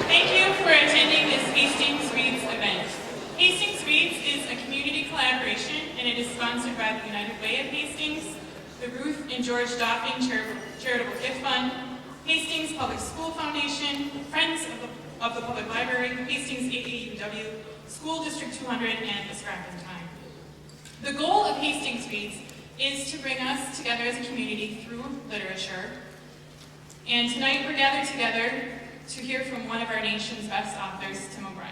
Thank you for attending this Hastings Reads event. Hastings Reads is a community collaboration, and it is sponsored by the United Way of Hastings, the Ruth and George Doffing Charitable Gift Fund, Hastings Public School Foundation, Friends of the Public Library, Hastings AAUW, School District 200, and the Scrapping Time. The goal of Hastings Reads is to bring us together as a community through literature. And tonight we're gathered together to hear from one of our nation's best authors, Tim O'Brien.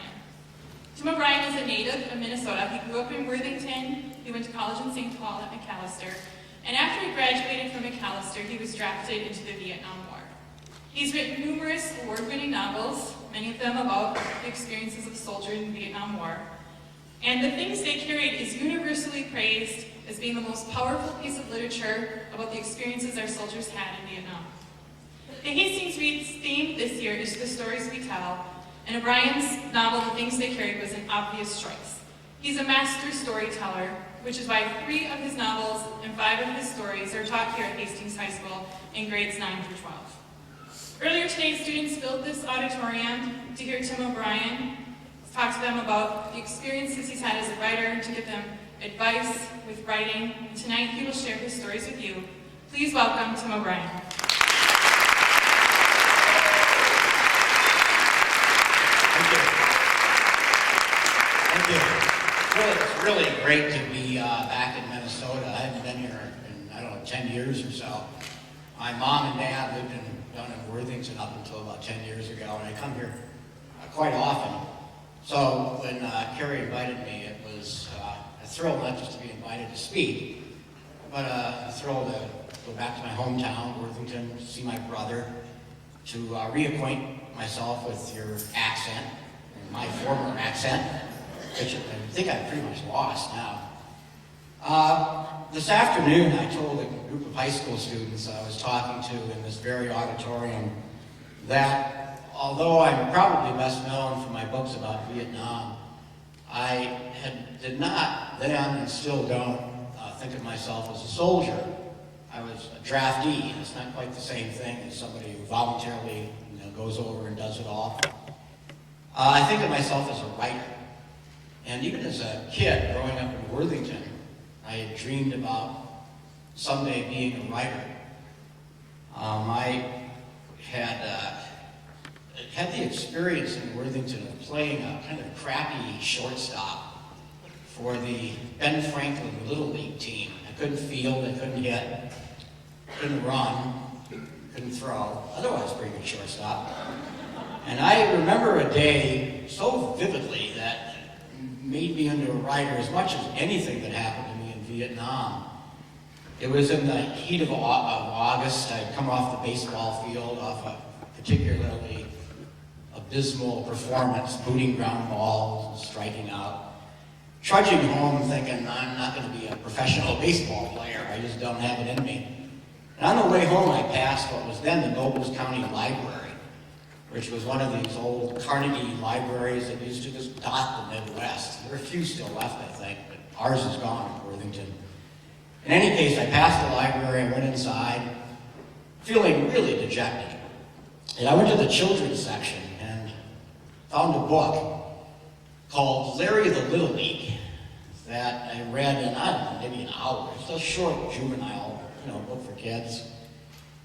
Tim O'Brien is a native of Minnesota. He grew up in Worthington. He went to college in St. Paul at Macalester. And after he graduated from Macalester, he was drafted into the Vietnam War. He's written numerous award-winning novels, many of them about the experiences of soldiers in the Vietnam War. And The Things They Carried is universally praised as being the most powerful piece of literature about the experiences our soldiers had in Vietnam. The Hastings Reads theme this year is The Stories We Tell, and O'Brien's novel, The Things They Carried, was an obvious choice. He's a master storyteller, which is why 3 of his novels and 5 of his stories are taught here at Hastings High School in grades 9 through 12. Earlier today, students filled this auditorium to hear Tim O'Brien talk to them about the experiences he's had as a writer, to give them advice with writing, and tonight he will share his stories with you. Please welcome Tim O'Brien. Thank you. Well, it's really great to be back in Minnesota. I haven't been here in, 10 years or so. My mom and dad lived down in Worthington up until about 10 years ago, and I come here quite often. So when Carrie invited me, it was a thrill not just to be invited to speak, but a thrill to go back to my hometown, Worthington, to see my brother, to reacquaint myself with your accent, my former accent, which I think I've pretty much lost now. This afternoon, I told a group of high school students I was talking to in this very auditorium that although I'm probably best known for my books about Vietnam, I did not then and still don't think of myself as a soldier. I was a draftee, and it's not quite the same thing as somebody who voluntarily goes over and does it all. I think of myself as a writer. And even as a kid growing up in Worthington, I had dreamed about someday being a writer. I had the experience in Worthington of playing a kind of crappy shortstop for the Ben Franklin Little League team. I couldn't field, I couldn't hit, couldn't run, couldn't throw. Otherwise, pretty good shortstop. And I remember a day so vividly that made me into a writer as much as anything that happened to me in Vietnam. It was in the heat of August. I'd come off the baseball field off a particularly abysmal performance, booting ground balls and striking out. Trudging home thinking, I'm not going to be a professional baseball player. I just don't have it in me. And on the way home, I passed what was then the Nobles County Library, which was one of these old Carnegie libraries that used to just dot the Midwest. There are a few still left, I think, but ours is gone in Worthington. In any case, I passed the library, I went inside, feeling really dejected. And I went to the children's section and found a book called Larry the Little League that I read in, maybe an hour. It's a short juvenile, book for kids.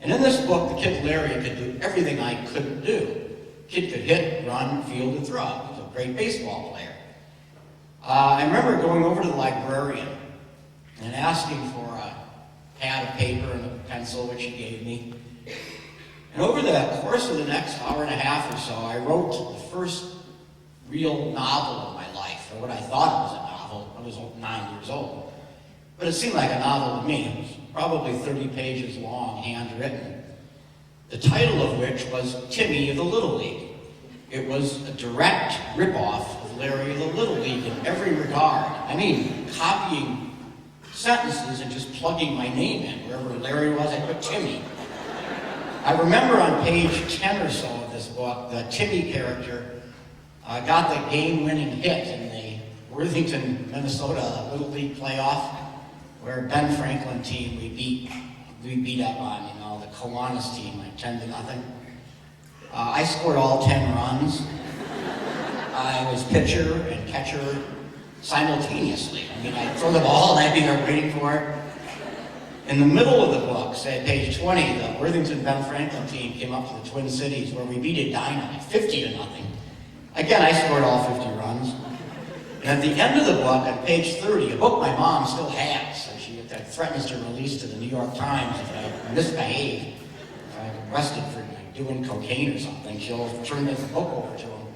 And in this book, the kid Larry could do everything I couldn't do. Kid could hit, run, field, and throw. He was a great baseball player. I remember going over to the librarian and asking for a pad of paper and a pencil, which he gave me. And over the course of the next hour and a half or so, I wrote the first real novel of my life, or what I thought it was a novel. I was 9 years old. But it seemed like a novel to me. It was probably 30 pages long, handwritten. the title of which was Timmy of the Little League. It was a direct ripoff of Larry of the Little League in every regard. I mean, copying sentences and just plugging my name in. Wherever Larry was, I put Timmy. I remember on page 10 or so of this book, the Timmy character got the game-winning hit in the Worthington, Minnesota Little League playoff, where Ben Franklin team we beat up on, the Kiwanis team, like 10-0. I scored all 10 runs. I was pitcher and catcher simultaneously. I'd throw the ball and I'd be there waiting for it. In the middle of the book, say page 20, the Worthington Ben Franklin team came up to the Twin Cities where we beat Edina 50-0. Again, I scored all 50 runs. And at the end of the book, on page 30, a book my mom still has, so she threatens to release to the New York Times if I misbehave, if I'm arrested for doing cocaine or something, she'll turn this book over to him.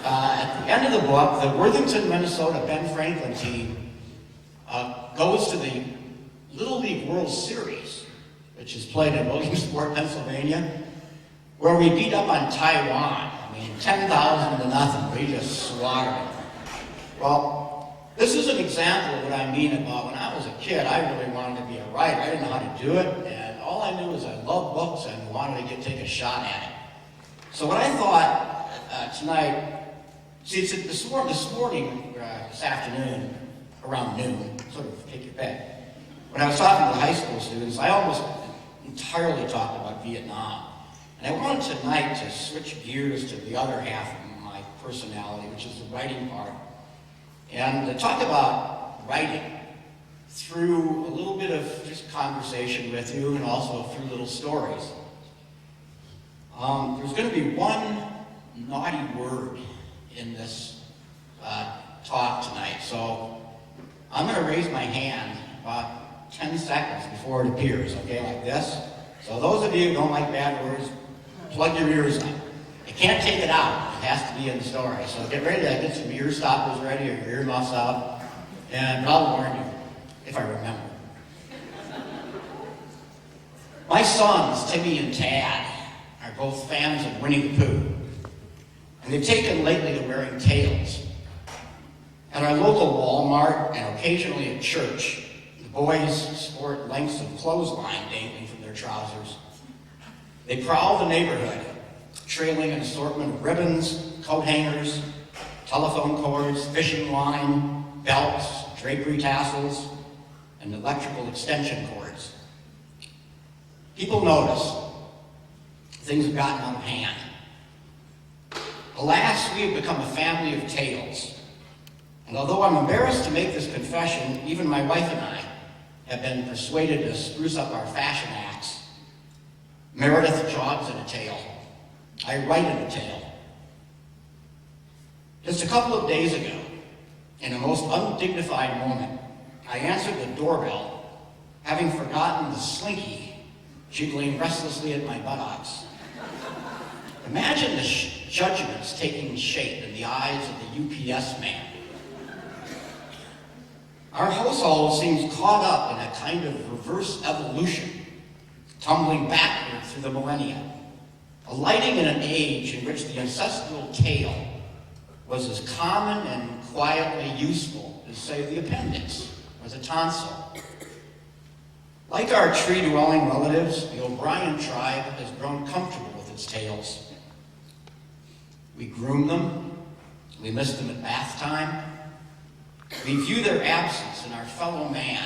At the end of the book, the Worthington, Minnesota Ben Franklin team goes to the Little League World Series, which is played in Williamsport, Pennsylvania, where we beat up on Taiwan. 10,000-0. We just slaughtered it. Well, this is an example of what I mean about when I was a kid, I really wanted to be a writer. I didn't know how to do it, and all I knew was I loved books and wanted to take a shot at it. So what I thought tonight, it's this afternoon, around noon, sort of take your pick. When I was talking to the high school students, I almost entirely talked about Vietnam. And I wanted tonight to switch gears to the other half of my personality, which is the writing part. And to talk about writing through a little bit of just conversation with you and also through little stories. There's going to be one naughty word in this talk tonight. So I'm going to raise my hand about 10 seconds before it appears, okay, like this. So those of you who don't like bad words, plug your ears up. You can't take it out. It has to be in the story. So get ready to get some ear stoppers ready or your earmuffs out. And I'll warn you, if I remember. My sons, Timmy and Tad, are both fans of Winnie the Pooh. And they've taken lately to wearing tails. At our local Walmart and occasionally at church, the boys sport lengths of clothesline dangling from their trousers. They prowl the neighborhood, trailing an assortment of ribbons, coat hangers, telephone cords, fishing line, belts, drapery tassels, and electrical extension cords. People notice things have gotten out of hand. Alas, we have become a family of tales. And although I'm embarrassed to make this confession, even my wife and I have been persuaded to spruce up our fashion acts. Meredith jogs in a tale. I write in a tale. Just a couple of days ago, in a most undignified moment, I answered the doorbell, having forgotten the slinky jiggling restlessly at my buttocks. Imagine the judgments taking shape in the eyes of the UPS man. Our household seems caught up in a kind of reverse evolution, tumbling backward through the millennia, alighting in an age in which the ancestral tale was as common and quietly useful as, say, the appendix or the tonsil. Like our tree-dwelling relatives, the O'Brien tribe has grown comfortable with its tales. We groom them, we miss them at bath time, we view their absence in our fellow man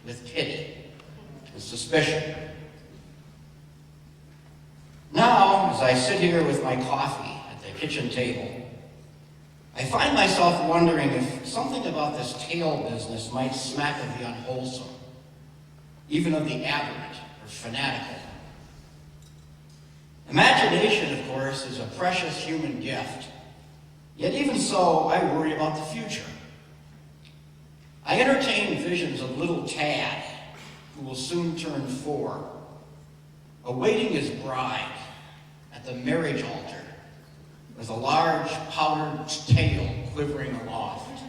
with pity and suspicion. Now, as I sit here with my coffee at the kitchen table, I find myself wondering if something about this tale business might smack of the unwholesome, even of the aberrant or fanatical. Imagination, of course, is a precious human gift. Yet even so, I worry about the future. I entertain visions of little Tad, who will soon turn 4, awaiting his bride at the marriage altar with a large powdered tail quivering aloft.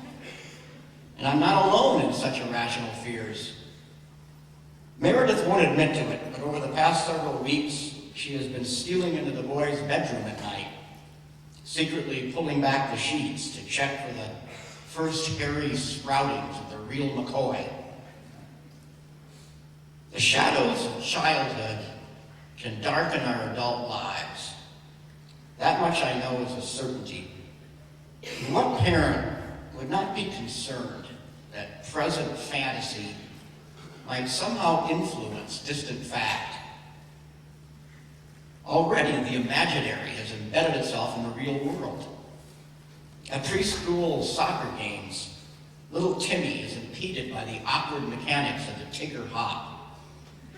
And I'm not alone in such irrational fears. Meredith won't admit to it, but over the past several weeks, she has been stealing into the boys' bedroom at night, secretly pulling back the sheets to check for the first hairy sproutings of the real McCoy. The shadows of childhood can darken our adult lives. That much I know is a certainty. And what parent would not be concerned that present fantasy might somehow influence distant fact? Already the imaginary has embedded itself in the real world. At preschool soccer games, little Timmy is impeded by the awkward mechanics of the Tigger hop.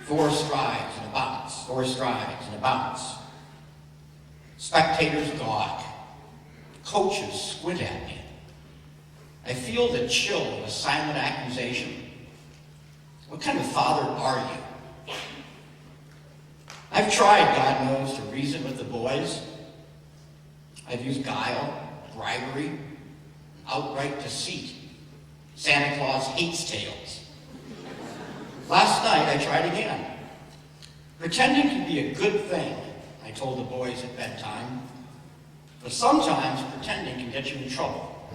4 strides and a bounce, 4 strides and a bounce. Spectators gawk. Coaches squint at me. I feel the chill of a silent accusation. What kind of father are you? I've tried, God knows, to reason with the boys. I've used guile, bribery, outright deceit. Santa Claus hates tales. Last night I tried again. Pretending can be a good thing, I told the boys at bedtime. But sometimes pretending can get you in trouble.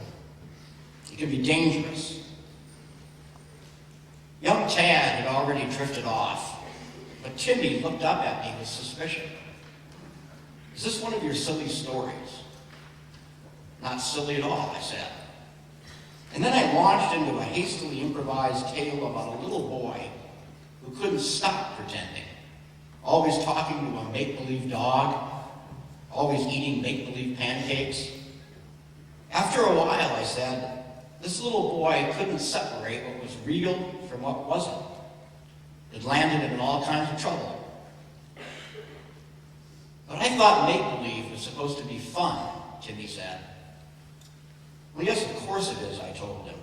It can be dangerous. Young Tad had already drifted off, but Timmy looked up at me with suspicion. Is this one of your silly stories? Not silly at all, I said. And then I launched into a hastily improvised tale about a little boy who couldn't stop pretending, always talking to a make-believe dog, always eating make-believe pancakes. After a while, I said, this little boy couldn't separate what was real from what wasn't. It landed him in all kinds of trouble. But I thought make-believe was supposed to be fun, Timmy said. Well, yes, of course it is, I told him.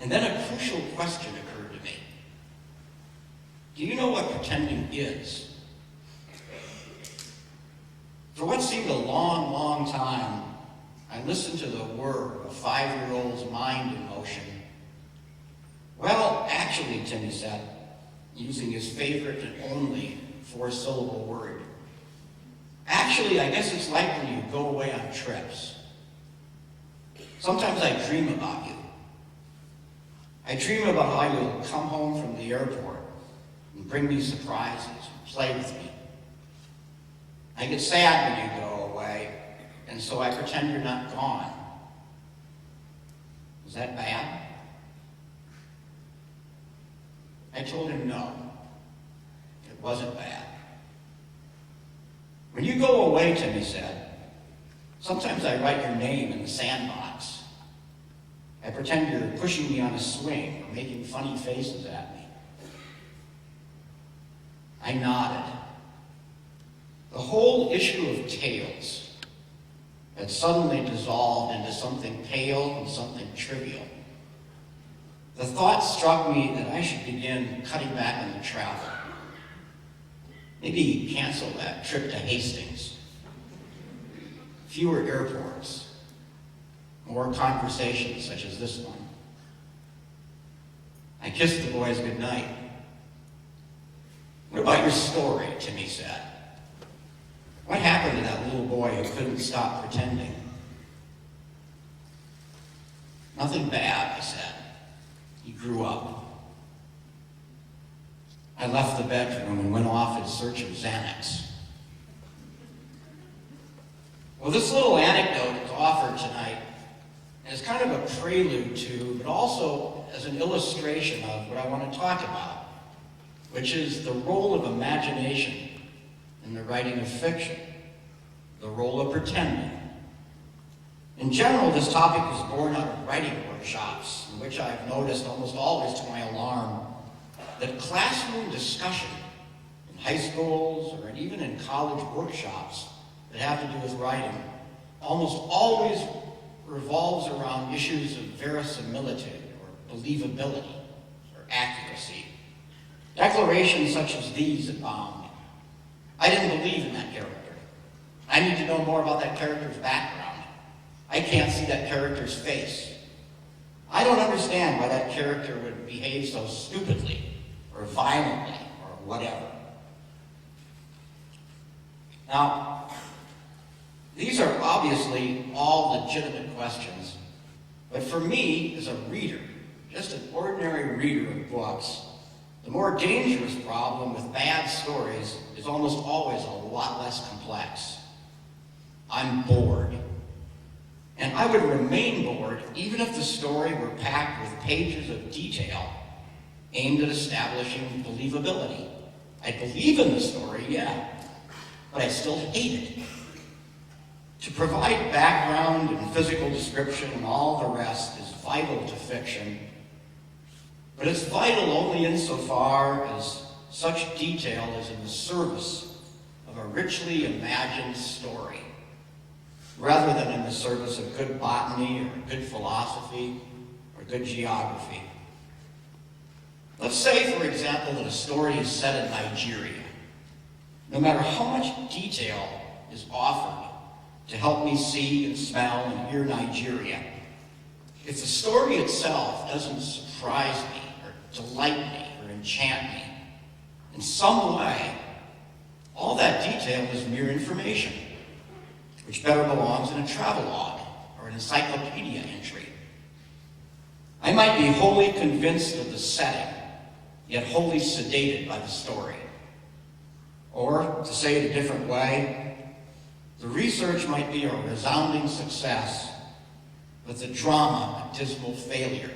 And then a crucial question occurred to me. Do you know what pretending is? For what seemed a long, long time, I listened to the whir of a 5-year-old's mind in motion. Well, actually, Timmy said, using his favorite and only 4-syllable word. Actually, I guess it's like when you go away on trips. Sometimes I dream about you. I dream about how you'll come home from the airport and bring me surprises and play with me. I get sad when you go away, and so I pretend you're not gone. Is that bad? I told him no. It wasn't bad. When you go away, Timmy said, sometimes I write your name in the sandbox. I pretend you're pushing me on a swing or making funny faces at me. I nodded. The whole issue of tales had suddenly dissolved into something pale and something trivial. The thought struck me that I should begin cutting back on the travel. Maybe cancel that trip to Hastings. Fewer airports. More conversations such as this one. I kissed the boys goodnight. What about your story? Timmy said. What happened to that little boy who couldn't stop pretending? Nothing bad, I said. He grew up. I left the bedroom and went off in search of Xanax. Well, this little anecdote is offered tonight as kind of a prelude to, but also as an illustration of what I want to talk about, which is the role of imagination in the writing of fiction, the role of pretending. In general, this topic is born out of writing workshops, in which I've noticed almost always to my alarm that classroom discussion in high schools or even in college workshops that have to do with writing almost always revolves around issues of verisimilitude or believability or accuracy. Declarations such as these abound. I didn't believe in that character. I need to know more about that character's background. I can't see that character's face. I don't understand why that character would behave so stupidly or violently or whatever. Now, these are obviously all legitimate questions, but for me, as a reader, just an ordinary reader of books, the more dangerous problem with bad stories is almost always a lot less complex. I'm bored. And I would remain bored even if the story were packed with pages of detail aimed at establishing believability. I believe in the story, yeah, but I still hate it. To provide background and physical description and all the rest is vital to fiction, but it's vital only insofar as such detail is in the service of a richly imagined story, rather than in the service of good botany or good philosophy or good geography. Let's say, for example, that a story is set in Nigeria. No matter how much detail is offered to help me see and smell and hear Nigeria, if the story itself doesn't surprise me or delight me or enchant me in some way, all that detail is mere information, which better belongs in a travelogue or an encyclopedia entry. I might be wholly convinced of the setting, yet wholly sedated by the story. Or, to say it a different way, the research might be a resounding success, but the drama a dismal failure.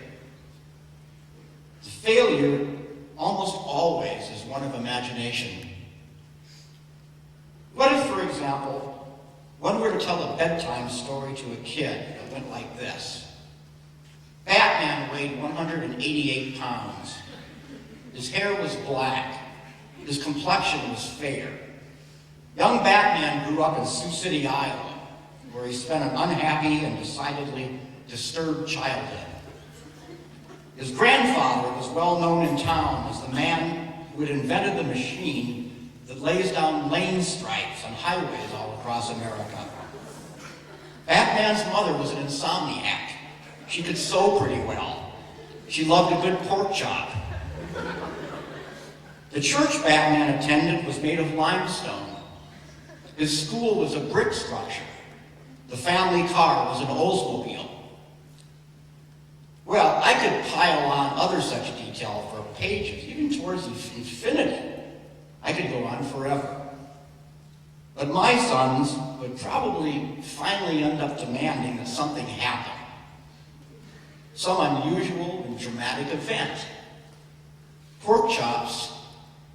The failure almost always is one of imagination. What if, for example, one were to tell a bedtime story to a kid that went like this? Batman weighed 188 pounds. His hair was black. His complexion was fair. Young Batman grew up in Sioux City, Iowa, where he spent an unhappy and decidedly disturbed childhood. His grandfather was well known in town as the man who had invented the machine that lays down lane stripes on highways all across America. Batman's mother was an insomniac. She could sew pretty well. She loved a good pork chop. The church Batman attended was made of limestone. His school was a brick structure. The family car was an Oldsmobile. Well, I could pile on other such detail for pages, even towards infinity. I could go on forever. But my sons would probably finally end up demanding that something happen. Some unusual and dramatic event. Pork chops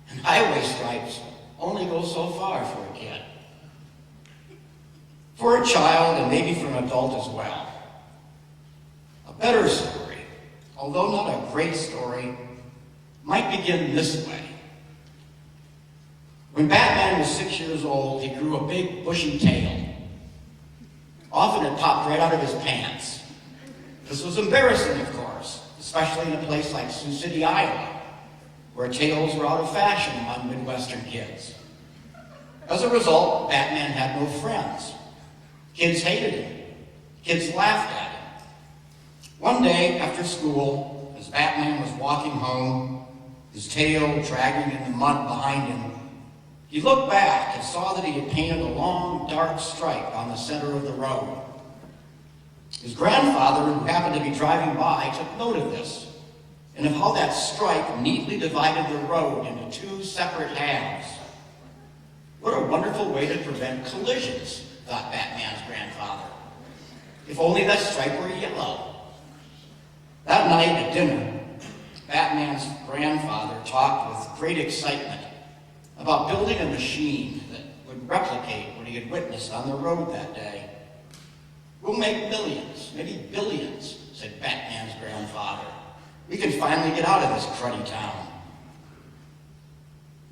and highway stripes only go so far for a kid. For a child, and maybe for an adult as well. A better story, although not a great story, might begin this way. When Batman was 6 years old, he grew a big, bushy tail. Often it popped right out of his pants. This was embarrassing, of course, especially in a place like Sioux City, Iowa, where tails were out of fashion among Midwestern kids. As a result, Batman had no friends. Kids hated him. Kids laughed at him. One day after school, as Batman was walking home, his tail dragging in the mud behind him, he looked back and saw that he had painted a long, dark stripe on the center of the road. His grandfather, who happened to be driving by, took note of this, and of how that stripe neatly divided the road into two separate halves. What a wonderful way to prevent collisions, thought Batman's grandfather. If only that stripe were yellow. That night at dinner, Batman's grandfather talked with great excitement about building a machine that would replicate what he had witnessed on the road that day. We'll make millions, maybe billions, said Batman's grandfather. We can finally get out of this cruddy town.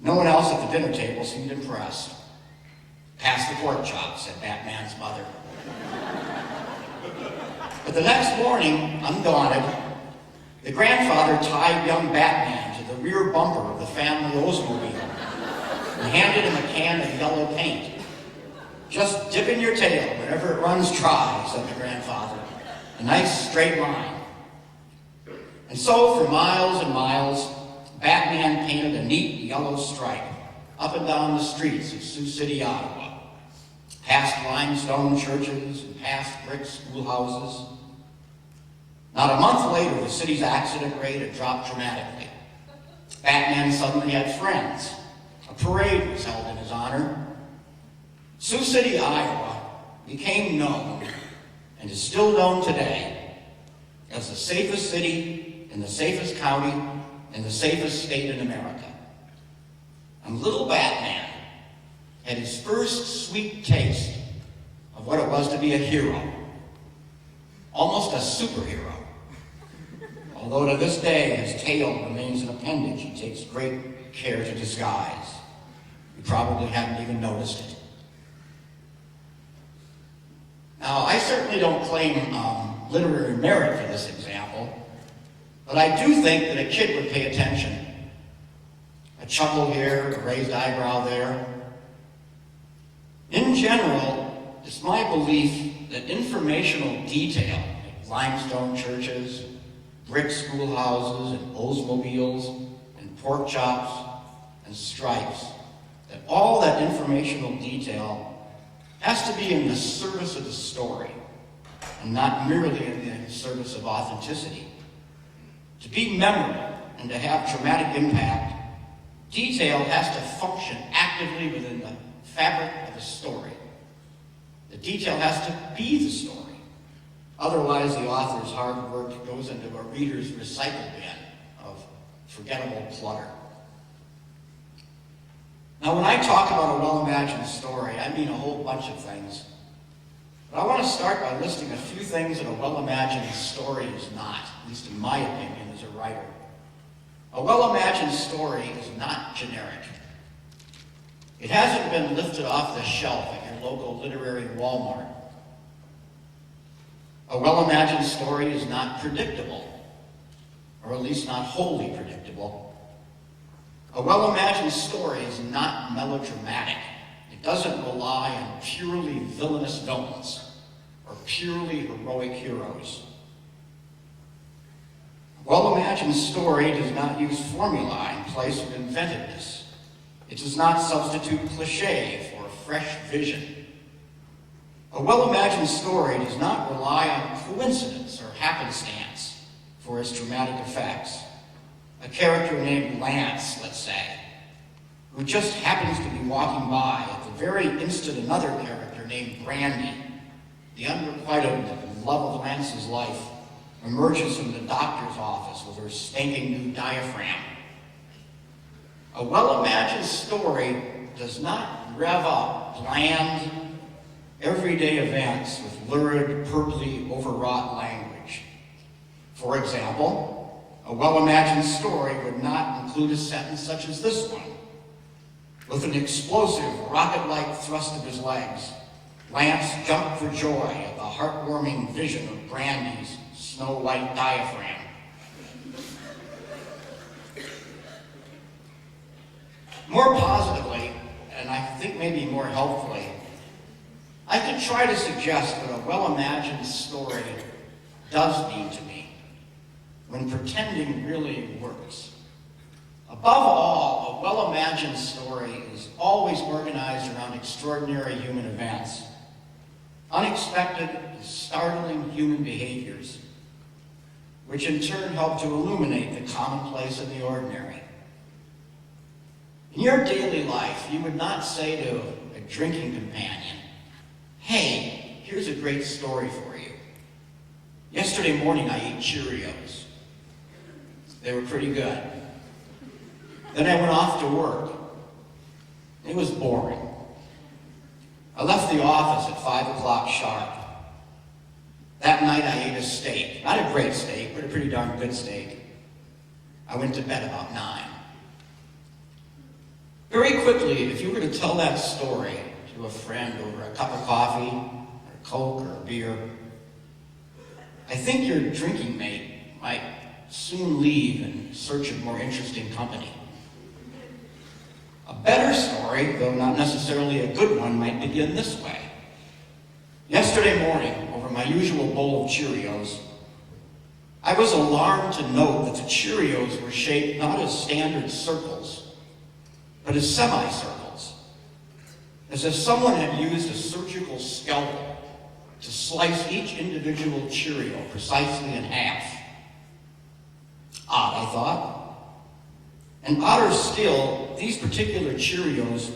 No one else at the dinner table seemed impressed. Pass the pork chop, said Batman's mother. But the next morning, undaunted, the grandfather tied young Batman to the rear bumper of the family Oldsmobile and handed him a can of yellow paint. Just dip in your tail whenever it runs dry, said the grandfather. A nice straight line. And so, for miles and miles, Batman painted a neat yellow stripe up and down the streets of Sioux City, Iowa. past limestone churches and past brick schoolhouses. Not a month later, the city's accident rate had dropped dramatically. Batman suddenly had friends. A parade was held in his honor. Sioux City, Iowa became known, and is still known today, as the safest city in the safest county in the safest state in America. And little Batman had his first sweet taste of what it was to be a hero, almost a superhero. Although to this day his tail remains an appendage he takes great care to disguise. You probably haven't even noticed it. Now, I certainly don't claim literary merit for this example, but I do think that a kid would pay attention. A chuckle here, a raised eyebrow there. In general, it's my belief that informational detail, like limestone churches, brick schoolhouses, and Oldsmobiles, and pork chops, and stripes, that all that informational detail has to be in the service of the story, and not merely in the service of authenticity. To be memorable and to have dramatic impact, detail has to function actively within the fabric of the story. The detail has to be the story. Otherwise, the author's hard work goes into a reader's recycle bin of forgettable clutter. Now, when I talk about a well-imagined story, I mean a whole bunch of things. But I want to start by listing a few things that a well-imagined story is not, at least in my opinion as a writer. A well-imagined story is not generic. It hasn't been lifted off the shelf at your local literary Walmart. A well-imagined story is not predictable, or at least not wholly predictable. A well-imagined story is not melodramatic. It doesn't rely on purely villainous villains or purely heroic heroes. A well-imagined story does not use formulae in place of inventiveness. It does not substitute cliché for fresh vision. A well-imagined story does not rely on coincidence or happenstance for its dramatic effects. A character named Lance, let's say, who just happens to be walking by at the very instant another character named Brandy, the unrequited love of Lance's life, emerges from the doctor's office with her stinking new diaphragm. A well-imagined story does not rev up bland, everyday events with lurid, purpley, overwrought language. For example, a well-imagined story would not include a sentence such as this one. With an explosive, rocket-like thrust of his legs, Lance jumped for joy at the heartwarming vision of Brandy's snow-white diaphragm. More positively, and I think maybe more helpfully, I could try to suggest what a well-imagined story does mean to me when pretending really works. Above all, a well-imagined story is always organized around extraordinary human events, unexpected and startling human behaviors, which in turn help to illuminate the commonplace and the ordinary. In your daily life, you would not say to a drinking companion, "Hey, here's a great story for you. Yesterday morning I ate Cheerios. They were pretty good. Then I went off to work. It was boring. I left the office at 5 o'clock sharp. That night I ate a steak. Not a great steak, but a pretty darn good steak. I went to bed about 9. Very quickly, if you were to tell that story to a friend over a cup of coffee, or a Coke, or a beer, I think your drinking mate might soon leave in search of more interesting company. A better story, though not necessarily a good one, might begin this way. Yesterday morning, over my usual bowl of Cheerios, I was alarmed to note that the Cheerios were shaped not as standard circles, but as semicircles. as if someone had used a surgical scalpel to slice each individual Cheerio precisely in half. Odd, I thought. And odder still, these particular Cheerios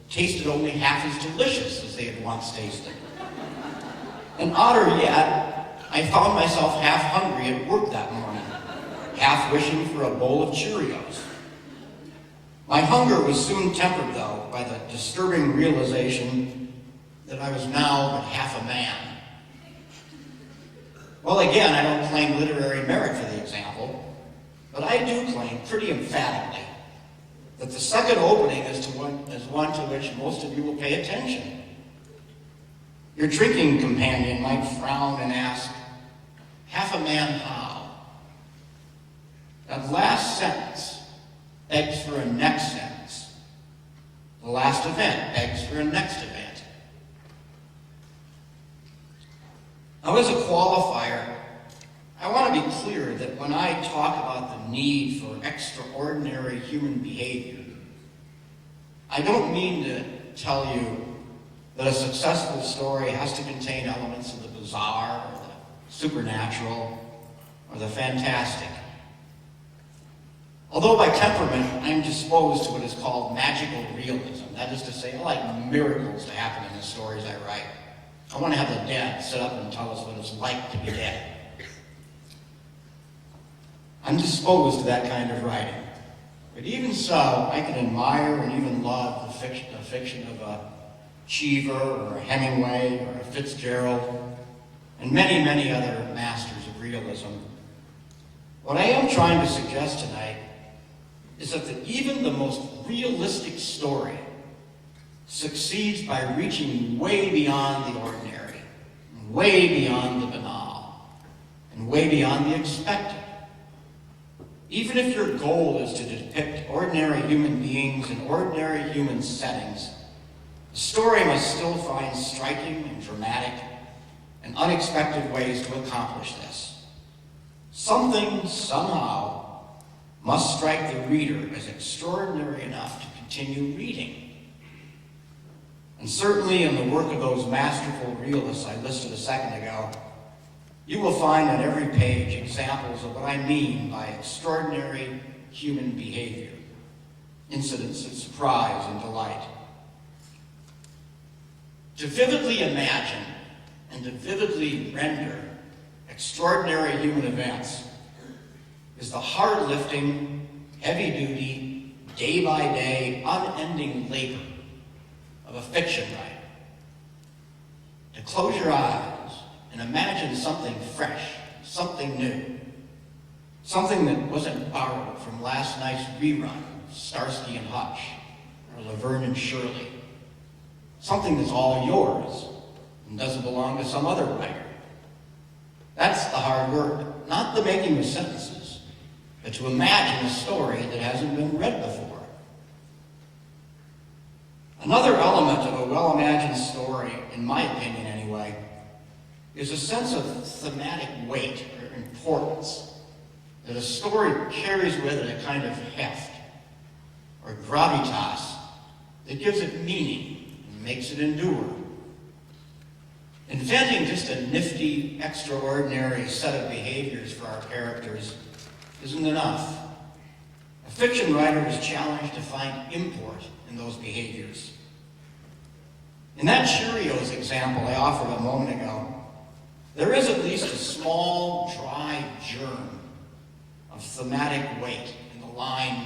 tasted only half as delicious as they had once tasted. And odder yet, I found myself half hungry at work that morning, half wishing for a bowl of Cheerios. My hunger was soon tempered, though, by the disturbing realization that I was now but half a man. Well, again, I don't claim literary merit for the example, but I do claim pretty emphatically that the second opening is one to which most of you will pay attention. Your drinking companion might frown and ask, half a man how? That last sentence begs for a next sentence. The last event begs for a next event. Now, as a qualifier, I want to be clear that when I talk about the need for extraordinary human behavior, I don't mean to tell you that a successful story has to contain elements of the bizarre, or the supernatural, or the fantastic. Although by temperament, I'm disposed to what is called magical realism. That is to say, I like miracles to happen in the stories I write. I want to have the dead sit up and tell us what it's like to be dead. I'm disposed to that kind of writing. But even so, I can admire and even love the fiction of a Cheever or a Hemingway or a Fitzgerald and many, many other masters of realism. What I am trying to suggest tonight is that even the most realistic story succeeds by reaching way beyond the ordinary, way beyond the banal, and way beyond the expected. Even if your goal is to depict ordinary human beings in ordinary human settings, the story must still find striking and dramatic and unexpected ways to accomplish this. Something, somehow, must strike the reader as extraordinary enough to continue reading. And certainly in the work of those masterful realists I listed a second ago, you will find on every page examples of what I mean by extraordinary human behavior, incidents of surprise and delight. To vividly imagine and to vividly render extraordinary human events is the hard-lifting, heavy-duty, day-by-day, unending labor of a fiction writer. To close your eyes and imagine something fresh, something new, something that wasn't borrowed from last night's rerun of Starsky and Hutch or Laverne and Shirley, something that's all yours and doesn't belong to some other writer. That's the hard work, not the making of sentences, but to imagine a story that hasn't been read before. Another element of a well-imagined story, in my opinion anyway, is a sense of thematic weight or importance that a story carries with it, a kind of heft or gravitas that gives it meaning and makes it endure. Inventing just a nifty, extraordinary set of behaviors for our characters isn't enough. A fiction writer is challenged to find import in those behaviors. In that Cheerios example I offered a moment ago, there is at least a small, dry germ of thematic weight in the line,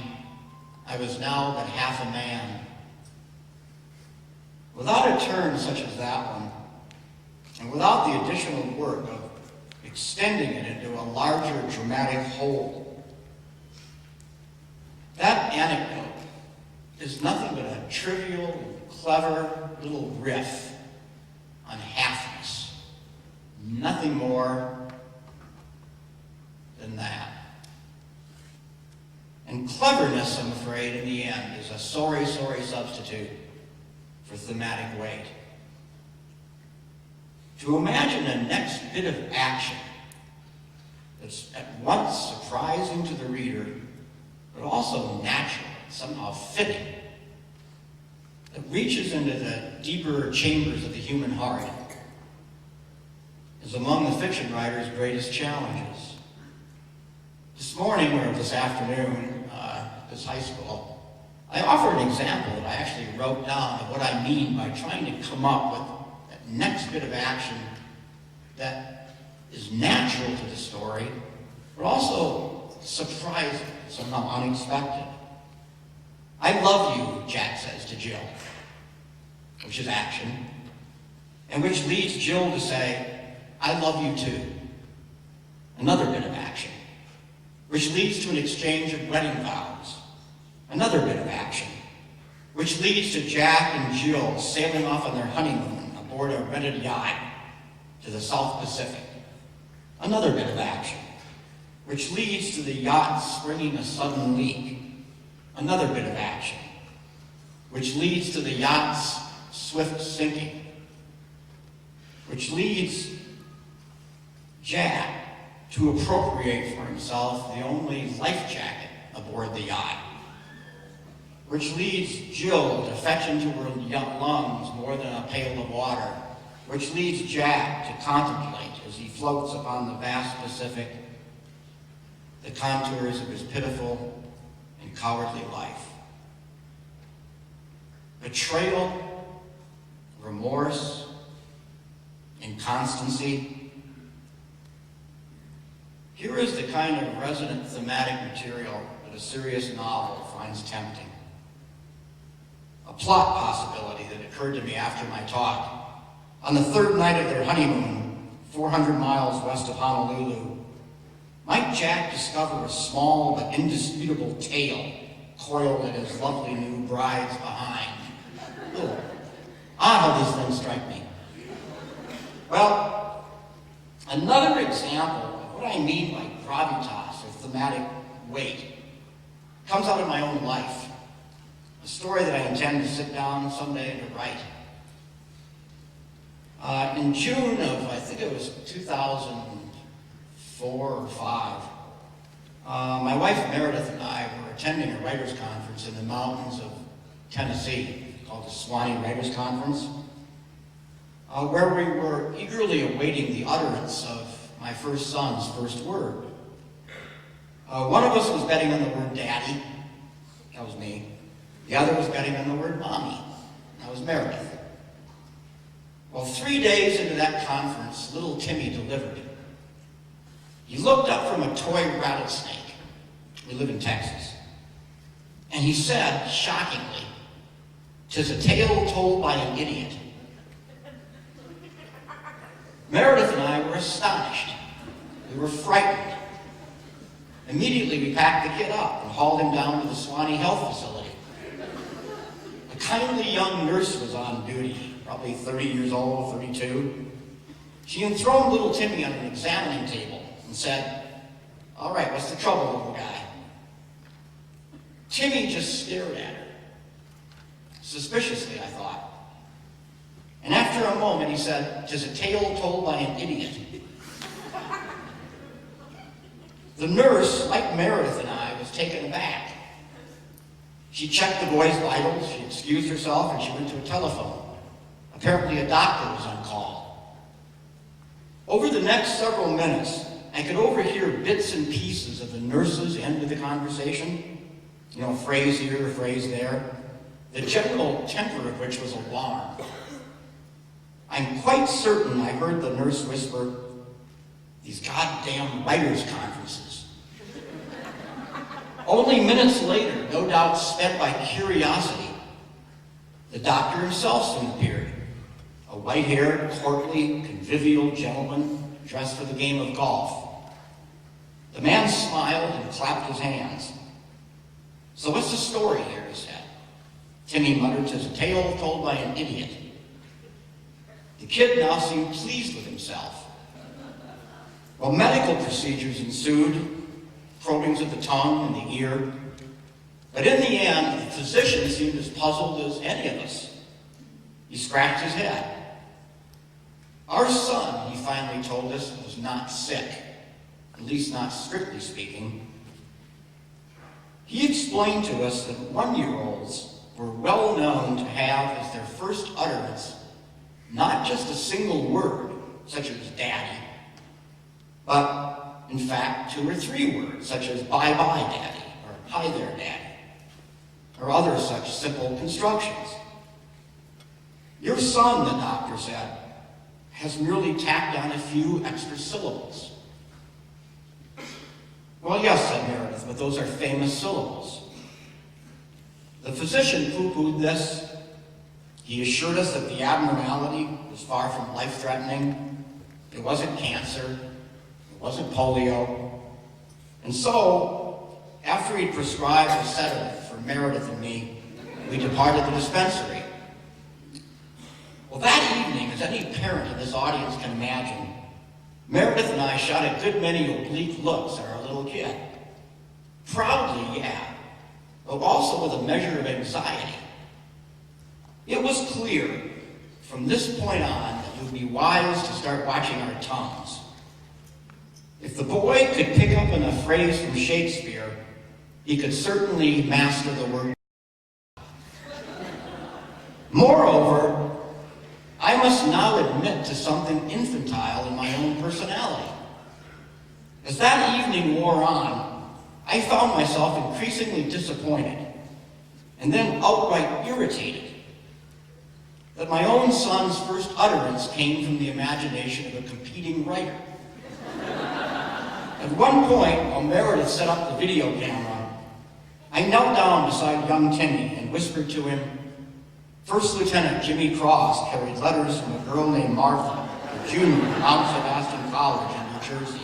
"I was now but half a man." Without a turn such as that one, and without the additional work of extending it into a larger dramatic whole, that anecdote is nothing but a trivial and clever little riff on halfness. Nothing more than that. And cleverness, I'm afraid, in the end, is a sorry substitute for thematic weight. To imagine a next bit of action that's at once surprising to the reader, but also natural, somehow fitting, that reaches into the deeper chambers of the human heart is among the fiction writer's greatest challenges. This morning, or this afternoon, at this high school, I offered an example that I actually wrote down of what I mean by trying to come up with that next bit of action that is natural to the story, but also surprising, somehow unexpected. I love you, Jack says to Jill, which is action, and which leads Jill to say, I love you too. Another bit of action, which leads to an exchange of wedding vows. Another bit of action, which leads to Jack and Jill sailing off on their honeymoon aboard a rented yacht to the South Pacific. Another bit of action, which leads to the yacht springing a sudden leak. Another bit of action, which leads to the yacht's swift sinking, which leads Jack to appropriate for himself the only life jacket aboard the yacht, which leads Jill to fetch into her lungs more than a pail of water, which leads Jack to contemplate as he floats upon the vast Pacific the contours of his pitiful and cowardly life. Betrayal, remorse, inconstancy. Here is the kind of resonant thematic material that a serious novel finds tempting. A plot possibility that occurred to me after my talk. On the third night of their honeymoon, 400 miles west of Honolulu, might Jack discover a small but indisputable tail coiled at his lovely new bride's behind? Ugh. Odd how these things strike me. Well, another example of what I mean by gravitas, or thematic weight, comes out of my own life. A story that I intend to sit down someday to write. In June of, I think it was 2004 or 5, my wife Meredith and I were attending a writers' conference in the mountains of Tennessee called the Swanee Writers' Conference, where we were eagerly awaiting the utterance of my first son's first word. One of us was betting on the word daddy. That was me. The other was betting on the word mommy. That was Meredith. Well, 3 days into that conference, little Timmy delivered. He looked up from a toy rattlesnake. We live in Texas. And he said, shockingly, "'Tis a tale told by an idiot." Meredith and I were astonished. We were frightened. Immediately, we packed the kid up and hauled him down to the Swanee Health Facility. A kindly young nurse was on duty, probably 30 years old, 32. She enthroned little Timmy on an examining table and said, "All right, what's the trouble, little guy?" Timmy just stared at her. Suspiciously, I thought. And after a moment, he said, "'Tis a tale told by an idiot." The nurse, like Meredith and I, was taken aback. She checked the boy's vitals, she excused herself, and she went to a telephone. Apparently a doctor was on call. Over the next several minutes, I could overhear bits and pieces of the nurse's end of the conversation. You know, phrase here, phrase there. The general temper of which was alarm. I'm quite certain I heard the nurse whisper, "These goddamn writers' conferences." Only minutes later, no doubt sped by curiosity, the doctor himself soon appeared. A white-haired, courtly, convivial gentleman dressed for the game of golf. The man smiled and clapped his hands. "So what's the story here?" he said. Timmy muttered, "'Tis a tale told by an idiot." The kid now seemed pleased with himself. Well, medical procedures ensued, probings of the tongue and the ear. But in the end, the physician seemed as puzzled as any of us. He scratched his head. Our son, he finally told us, was not sick, at least not strictly speaking. He explained to us that 1-year-olds were well known to have as their first utterance not just a single word, such as daddy, but in fact 2 or 3 words, such as bye-bye daddy, or hi there daddy, or other such simple constructions. Your son, the doctor said, has merely tacked on a few extra syllables. Well, yes, said Meredith, but those are famous syllables. The physician pooh-poohed this. He assured us that the abnormality was far from life-threatening. It wasn't cancer. It wasn't polio. And so, after he prescribed a sedative for Meredith and me, we departed the dispensary. Well, that evening, as any parent in this audience can imagine, Meredith and I shot a good many oblique looks at our little kid. Proudly, yeah, but also with a measure of anxiety. It was clear from this point on that it would be wise to start watching our tongues. If the boy could pick up on a phrase from Shakespeare, he could certainly master the word. Moreover, I must now admit to something infantile in my own personality. As that evening wore on, I found myself increasingly disappointed, and then outright irritated, that my own son's first utterance came from the imagination of a competing writer. At one point, while Meredith set up the video camera, I knelt down beside young Timmy and whispered to him, First Lieutenant Jimmy Cross carried letters from a girl named Martha, a junior at Mount Sebastian College in New Jersey.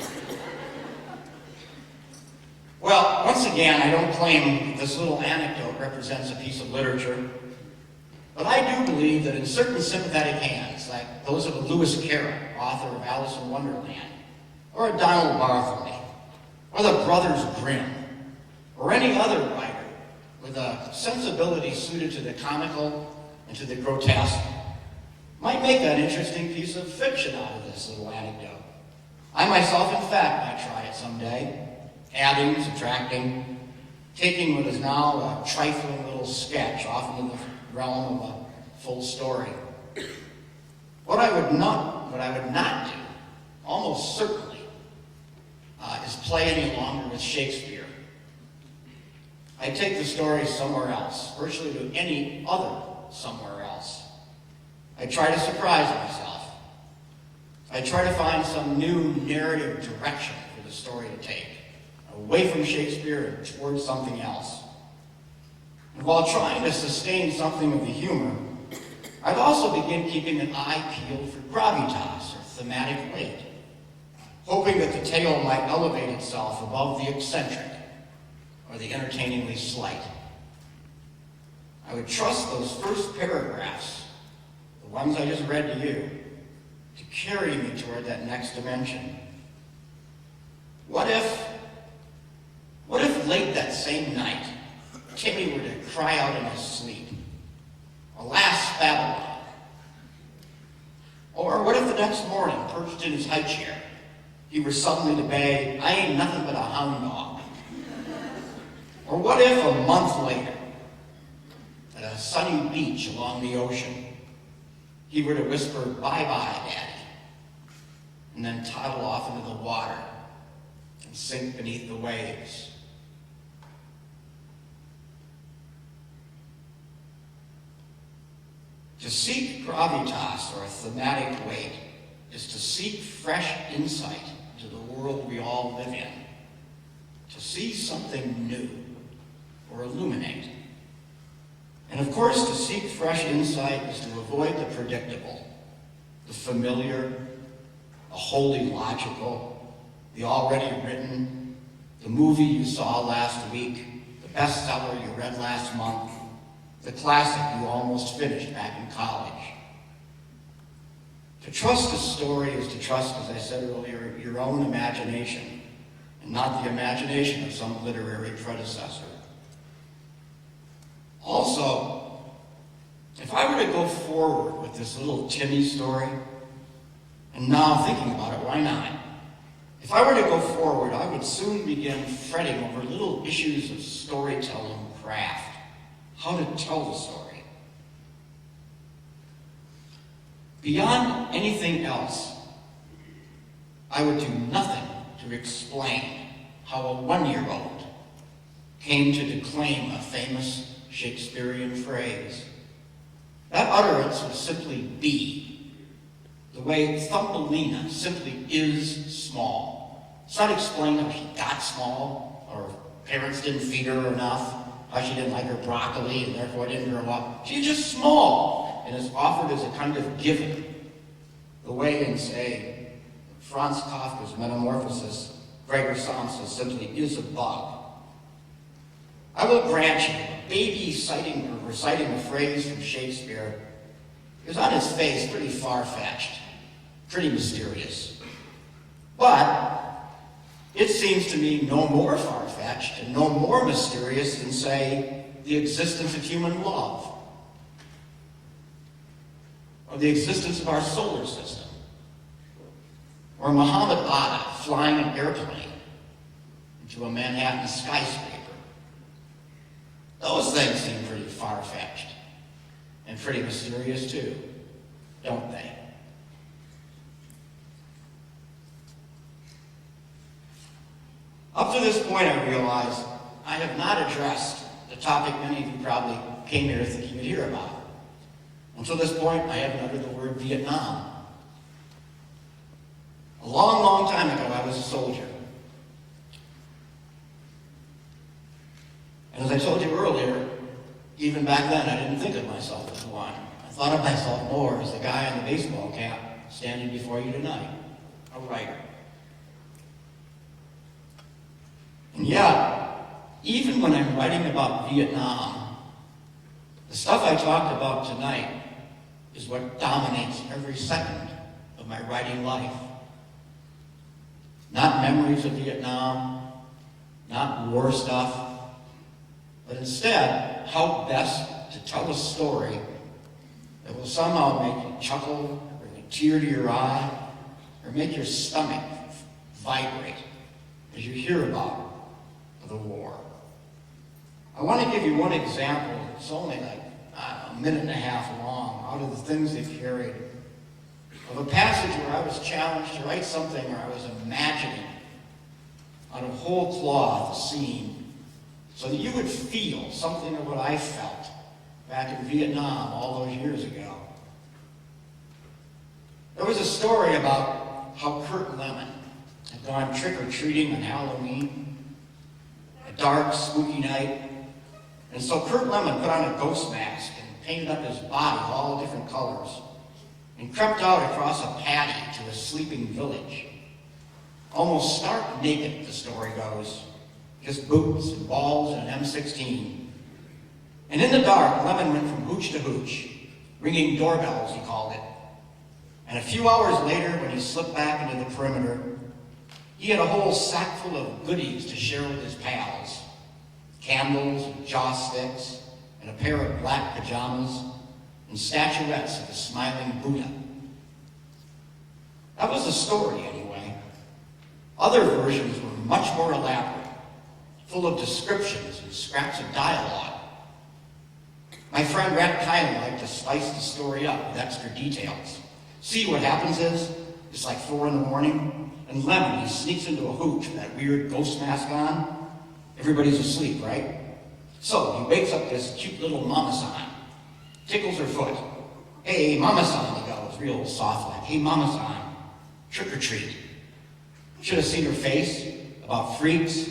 Well, once again, I don't claim this little anecdote represents a piece of literature, but I do believe that in certain sympathetic hands, like those of a Lewis Carroll, author of Alice in Wonderland, or a Donald Barthelme, or the Brothers Grimm, or any other writer with a sensibility suited to the comical and to the grotesque, might make an interesting piece of fiction out of this little anecdote. I myself, in fact, might try it someday, adding, subtracting, taking what is now a trifling little sketch off into the realm of a full story. What I would not do, almost certainly, is play any longer with Shakespeare. I take the story somewhere else, virtually to any other somewhere else. I try to surprise myself. I try to find some new narrative direction for the story to take, away from Shakespeare and towards something else. And while trying to sustain something of the humor, I'd also begin keeping an eye peeled for gravitas, or thematic weight, hoping that the tale might elevate itself above the eccentric or the entertainingly slight. I would trust those first paragraphs, the ones I just read to you, to carry me toward that next dimension. What if late that same night, Timmy were to cry out in his sleep, "Alas, Babylon"? Or what if the next morning, perched in his high chair, he were suddenly to bay, "I ain't nothing but a hound dog"? Or what if a month later, at a sunny beach along the ocean, he were to whisper, "Bye-bye, Daddy," and then toddle off into the water and sink beneath the waves? To seek gravitas, or a thematic weight, is to seek fresh insight into the world we all live in, to see something new, or illuminate. And of course, to seek fresh insight is to avoid the predictable, the familiar, the wholly logical, the already written, the movie you saw last week, the bestseller you read last month, the classic you almost finished back in college. To trust a story is to trust, as I said earlier, your own imagination, and not the imagination of some literary predecessor. Also, if I were to go forward with this little Timmy story, and now thinking about it, why not? If I were to go forward, I would soon begin fretting over little issues of storytelling craft, how to tell the story. Beyond anything else, I would do nothing to explain how a 1-year-old came to declaim a famous Shakespearean phrase. That utterance would simply be the way Thumbelina simply is small. It's not explained how she got small, or parents didn't feed her enough, how she didn't like her broccoli and therefore didn't grow up. She's just small and is offered as a kind of given. The way in, say, Franz Kafka's Metamorphosis, Gregor Samsa simply is a bug. I will grant you, a baby citing or reciting a phrase from Shakespeare is on its face pretty far-fetched, pretty mysterious. But it seems to me no more far-fetched and no more mysterious than, say, the existence of human love, or the existence of our solar system, or Muhammad Atta flying an airplane into a Manhattan skyscraper. Those things seem pretty far-fetched and pretty mysterious too, don't they? Up to this point, I realize I have not addressed the topic many of you probably came here thinking you'd hear about. Until this point, I haven't uttered the word Vietnam. A long, long time ago, I was a soldier. And as I told you earlier, even back then, I didn't think of myself as one. I thought of myself more as the guy in the baseball cap standing before you tonight, a writer. And yet, even when I'm writing about Vietnam, the stuff I talked about tonight is what dominates every second of my writing life. Not memories of Vietnam, not war stuff, but instead, how best to tell a story that will somehow make you chuckle, or bring a tear to your eye, or make your stomach vibrate as you hear about the war. I want to give you one example. It's only like a minute and a half long, out of the things they've carried, of a passage where I was challenged to write something where I was imagining out of whole cloth a scene so that you would feel something of what I felt back in Vietnam all those years ago. There was a story about how Kurt Lemon had gone trick-or-treating on Halloween, a dark, spooky night. And so Kurt Lemon put on a ghost mask and painted up his body all different colors and crept out across a paddy to a sleeping village. Almost stark naked, the story goes. Just boots and balls and an M16. And in the dark, Lemon went from hooch to hooch, ringing doorbells, he called it. And a few hours later, when he slipped back into the perimeter, he had a whole sack full of goodies to share with his pals. Candles, and jaw sticks, and a pair of black pajamas, and statuettes of the smiling Buddha. That was the story, anyway. Other versions were much more elaborate, full of descriptions and scraps of dialogue. My friend Rat Kylie liked to spice the story up with extra details. See, what happens is, it's like 4 a.m, and Lemon, he sneaks into a hooch with that weird ghost mask on. Everybody's asleep, right? So he wakes up this cute little mama-san, tickles her foot. Hey, mama-san, he goes, real soft like, hey, mama-san, trick or treat. Should have seen her face about freaks.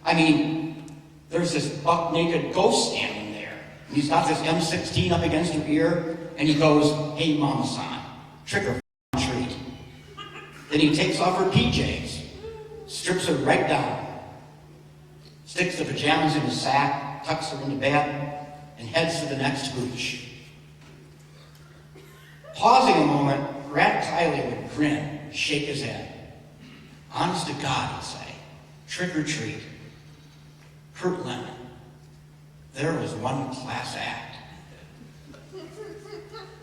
I mean, there's this buck-naked ghost standing there, and he's got this M16 up against her ear, and he goes, hey, mama-san, trick or treat. Then he takes off her PJs, strips her right down, sticks the pajamas in his sack, tucks her into bed, and heads to the next hooch. Pausing a moment, Rat Kylie would grin, shake his head. Honest to God, he'd say, trick or treat. Kurt Lemon, there was one class act.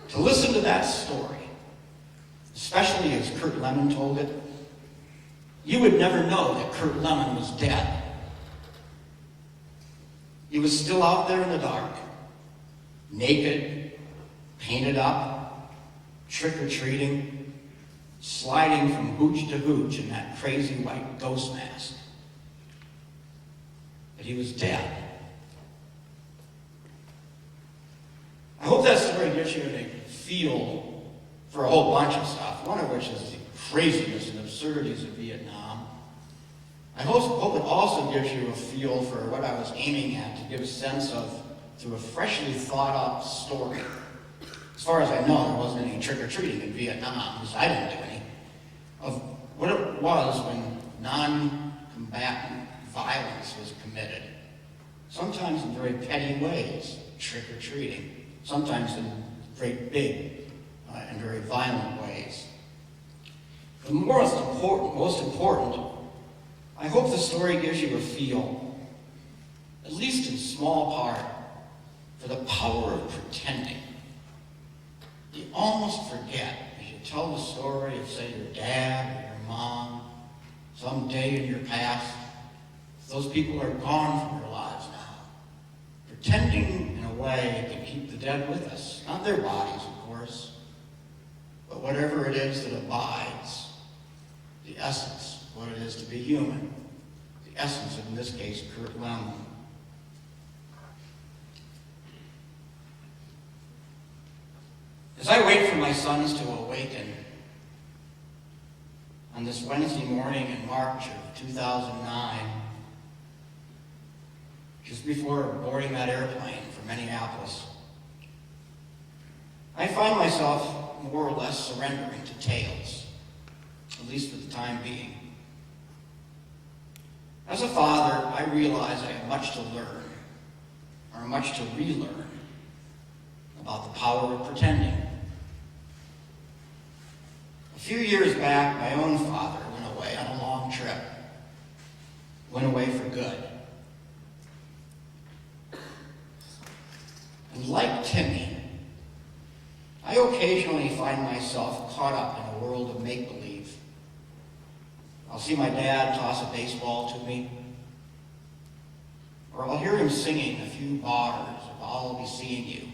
To listen to that story, especially as Kurt Lemon told it, you would never know that Kurt Lemon was dead. He was still out there in the dark, naked, painted up, trick-or-treating, sliding from hooch to hooch in that crazy white ghost mask. But he was dead. I hope that story gets you a feel for a whole bunch of stuff, one of which is the craziness and absurdities of Vietnam. I hope it also gives you a feel for what I was aiming at to give a sense of through a freshly thought-up story. As far as I know, there wasn't any trick-or-treating in Vietnam, because I didn't do any, of what it was when non-combatant violence was committed. Sometimes in very petty ways, trick-or-treating. Sometimes in very big and very violent ways. The most important, I hope the story gives you a feel, at least in small part, for the power of pretending. You almost forget, as you tell the story of, say, your dad or your mom, some day in your past, those people are gone from your lives now. Pretending, in a way, can keep the dead with us. Not their bodies, of course, but whatever it is that abides, the essence, what it is to be human, the essence of, in this case, Kurt Lemon. As I wait for my sons to awaken on this Wednesday morning in March of 2009, just before boarding that airplane for Minneapolis, I find myself more or less surrendering to tales, at least for the time being. As a father, I realize I have much to learn, or much to relearn, about the power of pretending. A few years back, my own father went away on a long trip. Went away for good. And like Timmy, I occasionally find myself caught up in a world of make-believe. I'll see my dad toss a baseball to me, or I'll hear him singing a few bars of "I'll Be Seeing You"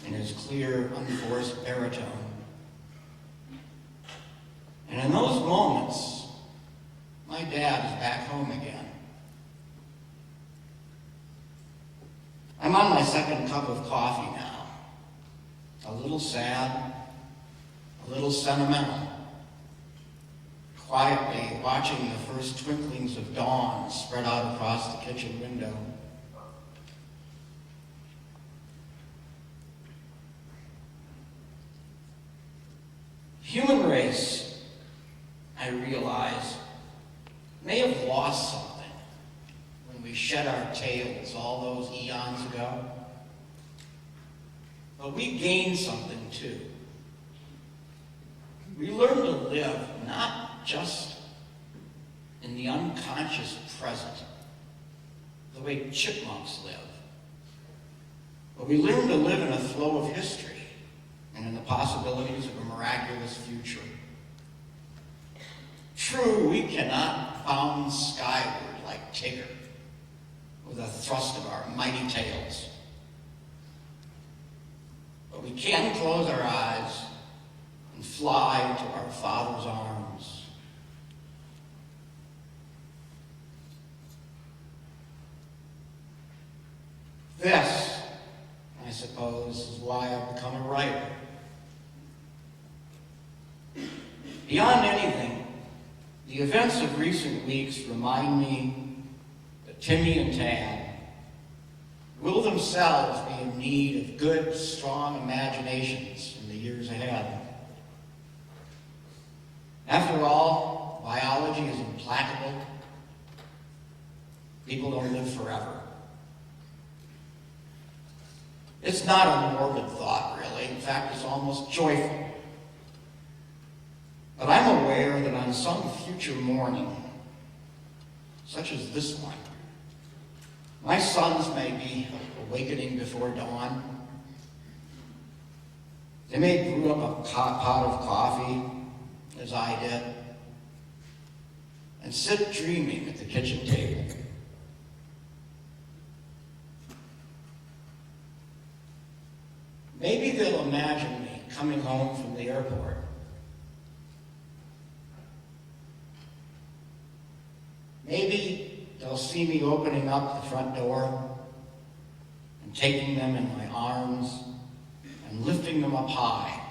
in his clear, unforced baritone. And in those moments, my dad is back home again. I'm on my second cup of coffee now. A little sad, a little sentimental. Quietly watching the first twinklings of dawn spread out across the kitchen window. Human race, I realize, may have lost something when we shed our tails all those eons ago. But we gained something too. We learned to live not just in the unconscious present, the way chipmunks live, but we learned to live in a flow of history and in the possibilities of a miraculous future. True, we cannot bound skyward like Tigger with a thrust of our mighty tails. But we can close our eyes and fly to our Father's arms. This, I suppose, is why I've become a writer. Beyond anything, the events of recent weeks remind me that Timmy and Tad will themselves be in need of good, strong imaginations in the years ahead. After all, biology is implacable. People don't live forever. It's not a morbid thought, really. In fact, it's almost joyful. But I'm aware that on some future morning, such as this one, my sons may be awakening before dawn. They may brew up a pot of coffee, as I did, and sit dreaming at the kitchen table. Maybe they'll imagine me coming home from the airport. Maybe they'll see me opening up the front door and taking them in my arms and lifting them up high,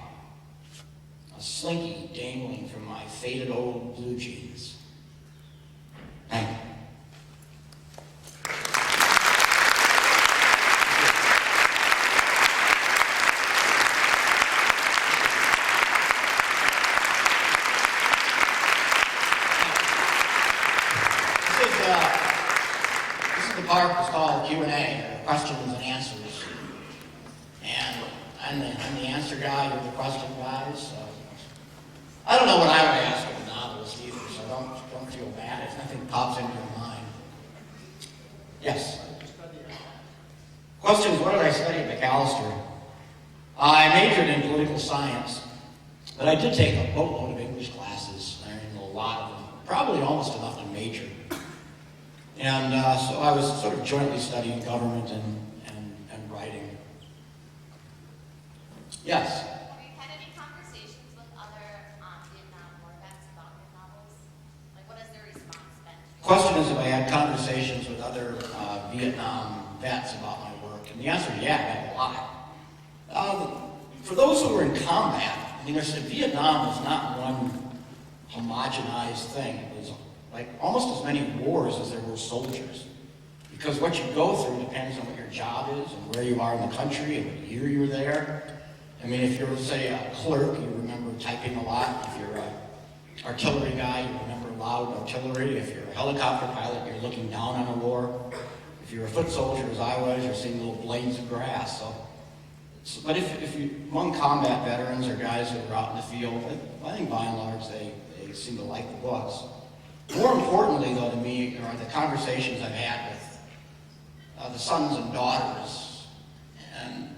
a slinky dangling from my faded old blue jeans. Thank you. This is the part that's called Q&A, questions and answers. And I'm the answer guy, you're the question guy, so I don't know what I would ask of a novelist either, so don't feel bad if nothing pops into your mind. Yes? Questions, what did I study at McAllister? I majored in political science, but I did take a boatload of English classes. I mean, a lot of them, probably almost enough to major. And so I was sort of jointly studying government and writing. Yes? Have you had any conversations with other Vietnam War vets about your novels? Like, what has their response been? Question is if I had conversations with other Vietnam vets about my work. And the answer is yeah, I had a lot. For those who were in combat, I mean, Vietnam was not one homogenized thing. It was like almost as many wars as there were soldiers. Because what you go through depends on what your job is and where you are in the country and what year you're there. I mean, if you're, say, a clerk, you remember typing a lot. If you're an artillery guy, you remember loud artillery. If you're a helicopter pilot, you're looking down on a war. If you're a foot soldier, as I was, you're seeing little blades of grass. But if you, among combat veterans or guys who are out in the field, I think by and large they seem to like the books. More importantly, though, to me, are the conversations I've had with the sons and daughters and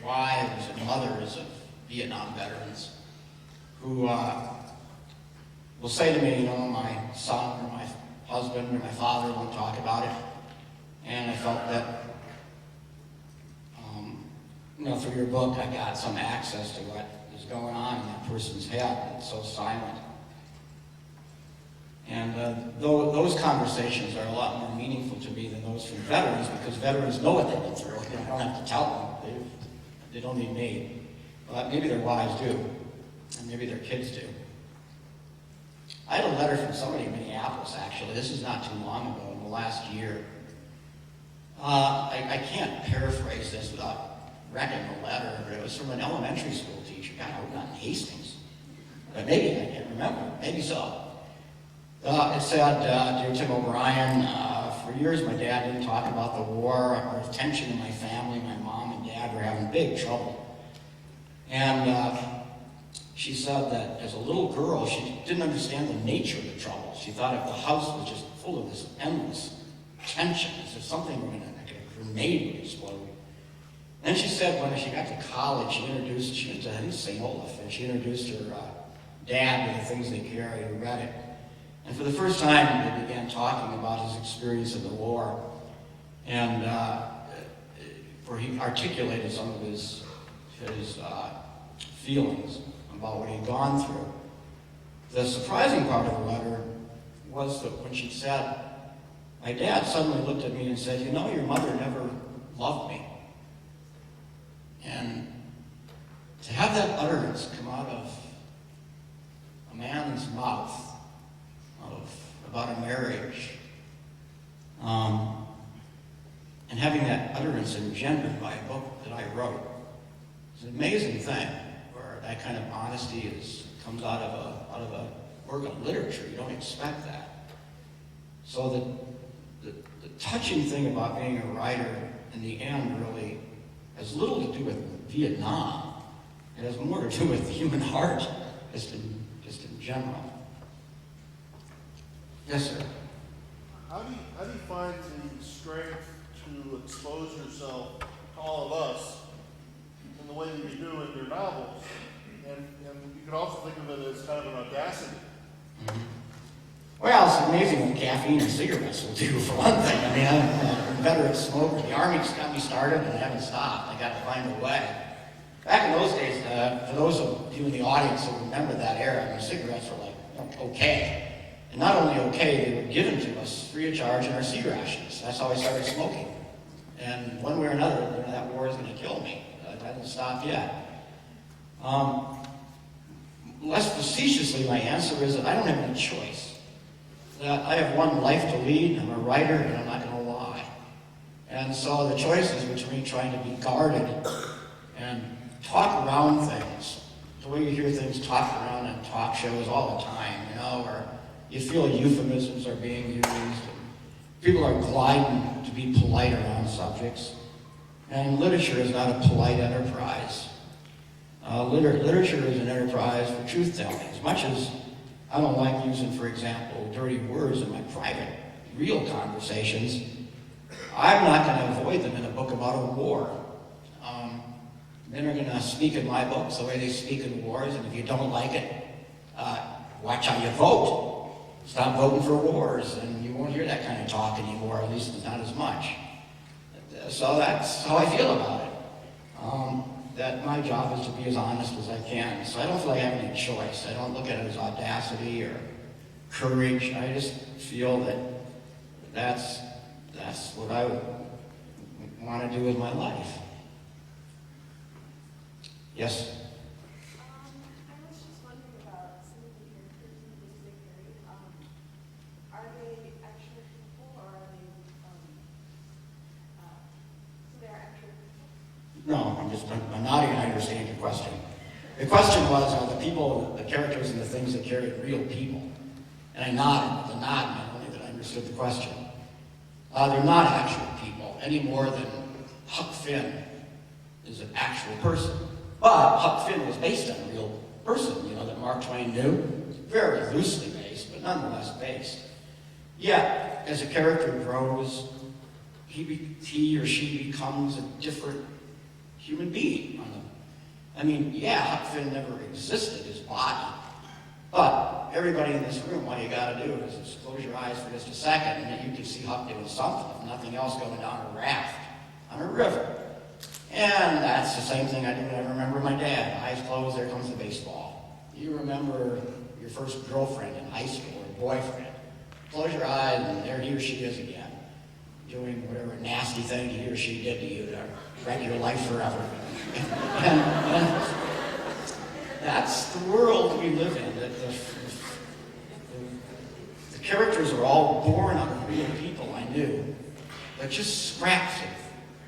wives and mothers of Vietnam veterans who will say to me, you know, my son or my husband or my father won't talk about it. And I felt that, you know, through your book, I got some access to what is going on in that person's head that's so silent. And those conversations are a lot more meaningful to me than those from veterans, because veterans know what they've been through. I don't have to tell them. They don't need me. But maybe their wives do, and maybe their kids do. I had a letter from somebody in Minneapolis, actually. This is not too long ago, in the last year. I can't paraphrase this without wrecking the letter, but it was from an elementary school teacher. God, I hope not in Hastings. But maybe, I can't remember. Maybe so. It said, Dear Tim O'Brien, for years my dad didn't talk about the war. There was tension in my family. My mom and dad were having big trouble. And she said that as a little girl, she didn't understand the nature of the trouble. She thought if the house was just full of this endless tension, as if something like a grenade would explode. Then she said when she got to college, she went to St. Olaf, and she introduced her dad to the things they carried, who read it. And for the first time, they began talking about his experience in the war, and where he articulated some of his feelings about what he'd gone through. The surprising part of the letter was that when she said, my dad suddenly looked at me and said, you know, your mother never loved me. And to have that utterance come out of a man's mouth about a marriage, and having that utterance engendered by a book that I wrote, it's an amazing thing, where that kind of honesty comes out of a work of literature. You don't expect that. So the touching thing about being a writer in the end really has little to do with Vietnam. It has more to do with the human heart, just in general. Yes, sir. How do you find the strength to expose yourself to all of us in the way that you do in your novels? And you could also think of it as kind of an audacity. Mm-hmm. Well, it's amazing what caffeine and cigarettes will do, for one thing. I mean, I'm a veteran smoker. The Army's got me started and I haven't stopped. I got to find a way. Back in those days, for those of you in the audience who remember that era, I mean, cigarettes were like, okay. And not only okay, they were given to us free of charge in our sea rations. That's how I started smoking. And one way or another, that war is going to kill me. It hasn't stopped yet. Less facetiously, my answer is that I don't have any choice. That I have one life to lead, I'm a writer, and I'm not going to lie. And so the choice is between trying to be guarded and talk around things, the way you hear things talked around in talk shows all the time, where you feel euphemisms are being used, and people are gliding to be polite around subjects. And literature is not a polite enterprise. Literature is an enterprise for truth-telling. As much as I don't like using, for example, dirty words in my private, real conversations, I'm not going to avoid them in a book about a war. Men are going to speak in my books the way they speak in wars, and if you don't like it, watch how you vote. Stop voting for wars, and you won't hear that kind of talk anymore, at least not as much. So that's how I feel about it. That my job is to be as honest as I can. So I don't feel like I have any choice. I don't look at it as audacity or courage. I just feel that that's what I want to do with my life. Yes? I was just wondering about some of the characters in the music area. Are they actual people or are they, so they are actual people? No, I'm nodding and I understand your question. The question was, are the people, the characters and the things that carry real people? And I nodded. The nod meant only that I understood the question. They're not actual people any more than Huck Finn is an actual person. But Huck Finn was based on a real person, that Mark Twain knew. Very loosely based, but nonetheless based. Yet, as a character grows, he or she becomes a different human being. Huck Finn never existed, his body. But everybody in this room, all you got to do is just close your eyes for just a second, and you can see Huck doing something, if nothing else, going down a raft on a river. And that's the same thing I do when I remember my dad. Eyes closed, there comes the baseball. You remember your first girlfriend in high school or boyfriend. Close your eyes, and there he or she is again, doing whatever nasty thing he or she did to you to wreck your life forever. and that's the world we live in. That the characters are all born out of real people I knew, but just scraps of,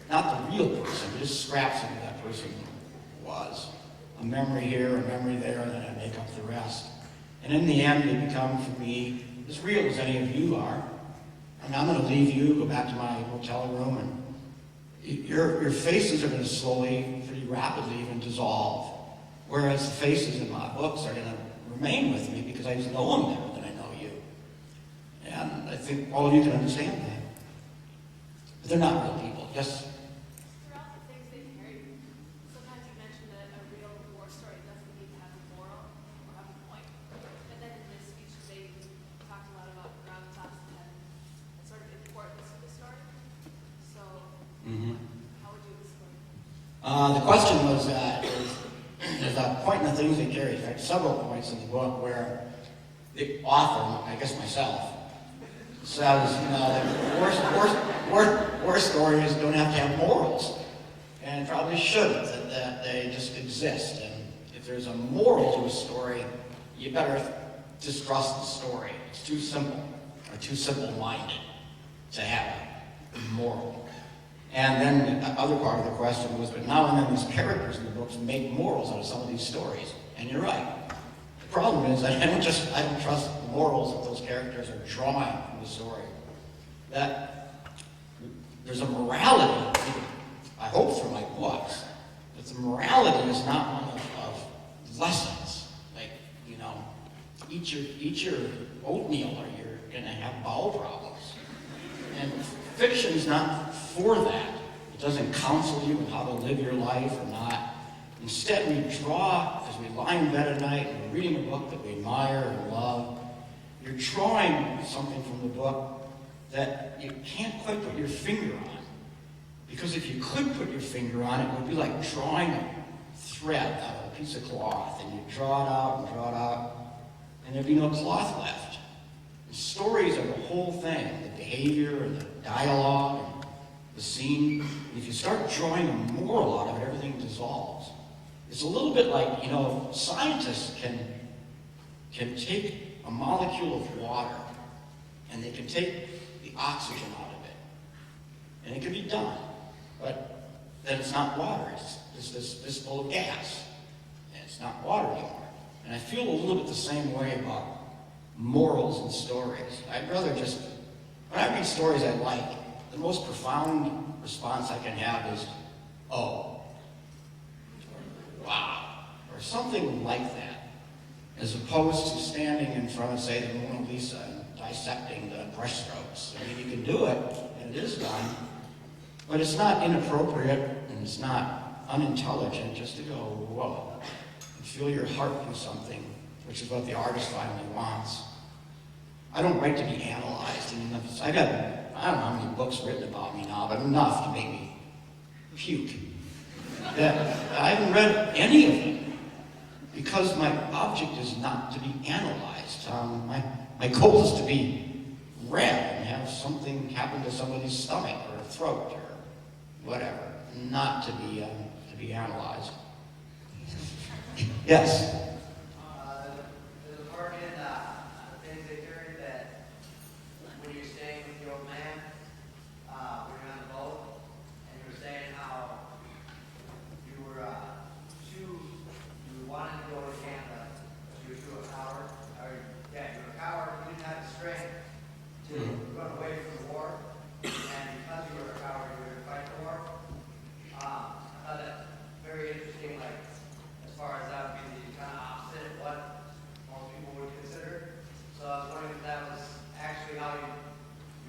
not the real person, but just scraps of who that person was. A memory here, a memory there, and then I make up the rest. And in the end, they become, for me, as real as any of you are. And I'm going to leave you, go back to my hotel room, and your faces are going to slowly, pretty rapidly even dissolve. Whereas the faces in my books are going to remain with me because I just know them better than I know you. And I think all of you can understand that. But they're not real people. Yes? Throughout the things they carry, sometimes you mentioned that a real war story doesn't need to have a moral or have a point. And then in this speech today, you talked a lot about gravitas and sort of importance of the story. So, how would you explain? The question was, there's a point in the things they carry. In fact, several points in the book where the author, I guess myself, says, war stories don't have to have morals, and probably shouldn't. That they just exist. And if there's a moral to a story, you better distrust the story. It's too simple or too simple-minded to have a moral. And then the other part of the question was, but now and then these characters in the books make morals out of some of these stories. And you're right. The problem is I don't trust the morals that those characters are drawing from the story. That there's a morality, I hope through my books, but the morality is not one of lessons. Like, eat your oatmeal or you're going to have bowel problems. And fiction's not for that. It doesn't counsel you on how to live your life or not. Instead, we draw, as we lie in bed at night and we're reading a book that we admire and love, you're drawing something from the book that you can't quite put your finger on. Because if you could put your finger on it, it would be like drawing a thread out of a piece of cloth, and you draw it out and draw it out, and there'd be no cloth left. The stories are the whole thing, the behavior and the dialogue and the scene. And if you start drawing a moral out of it, everything dissolves. It's a little bit like, scientists can take a molecule of water and they can take the oxygen out of it. And it can be done. But then it's not water, it's this full of gas. And it's not water anymore. And I feel a little bit the same way about morals and stories. I'd rather just, when I read stories I like, the most profound response I can have is, oh, or wow, or something like that, as opposed to standing in front of, say, the Mona Lisa and dissecting the brushstrokes. I mean, you can do it, and it is done, but it's not inappropriate, and it's not unintelligent just to go, whoa, and feel your heart do something, which is what the artist finally wants. I don't write to be analyzed. I don't know how many books written about me now, but enough to make me puke. I haven't read any of them because my object is not to be analyzed. My goal is to be read and have something happen to somebody's stomach or throat or whatever, not to be analyzed. Yes. There's a part in the things they carry that when you're staying with your old man, when you're on the boat, and you were saying how you wanted to go to Canada, but you were too a coward, you were a coward, you didn't have the strength to run away from the war, and because you were a coward, you were to fight the war. I thought that very interesting, like, as far as that would be the kind of opposite of what most people would consider. So I was wondering if that was actually how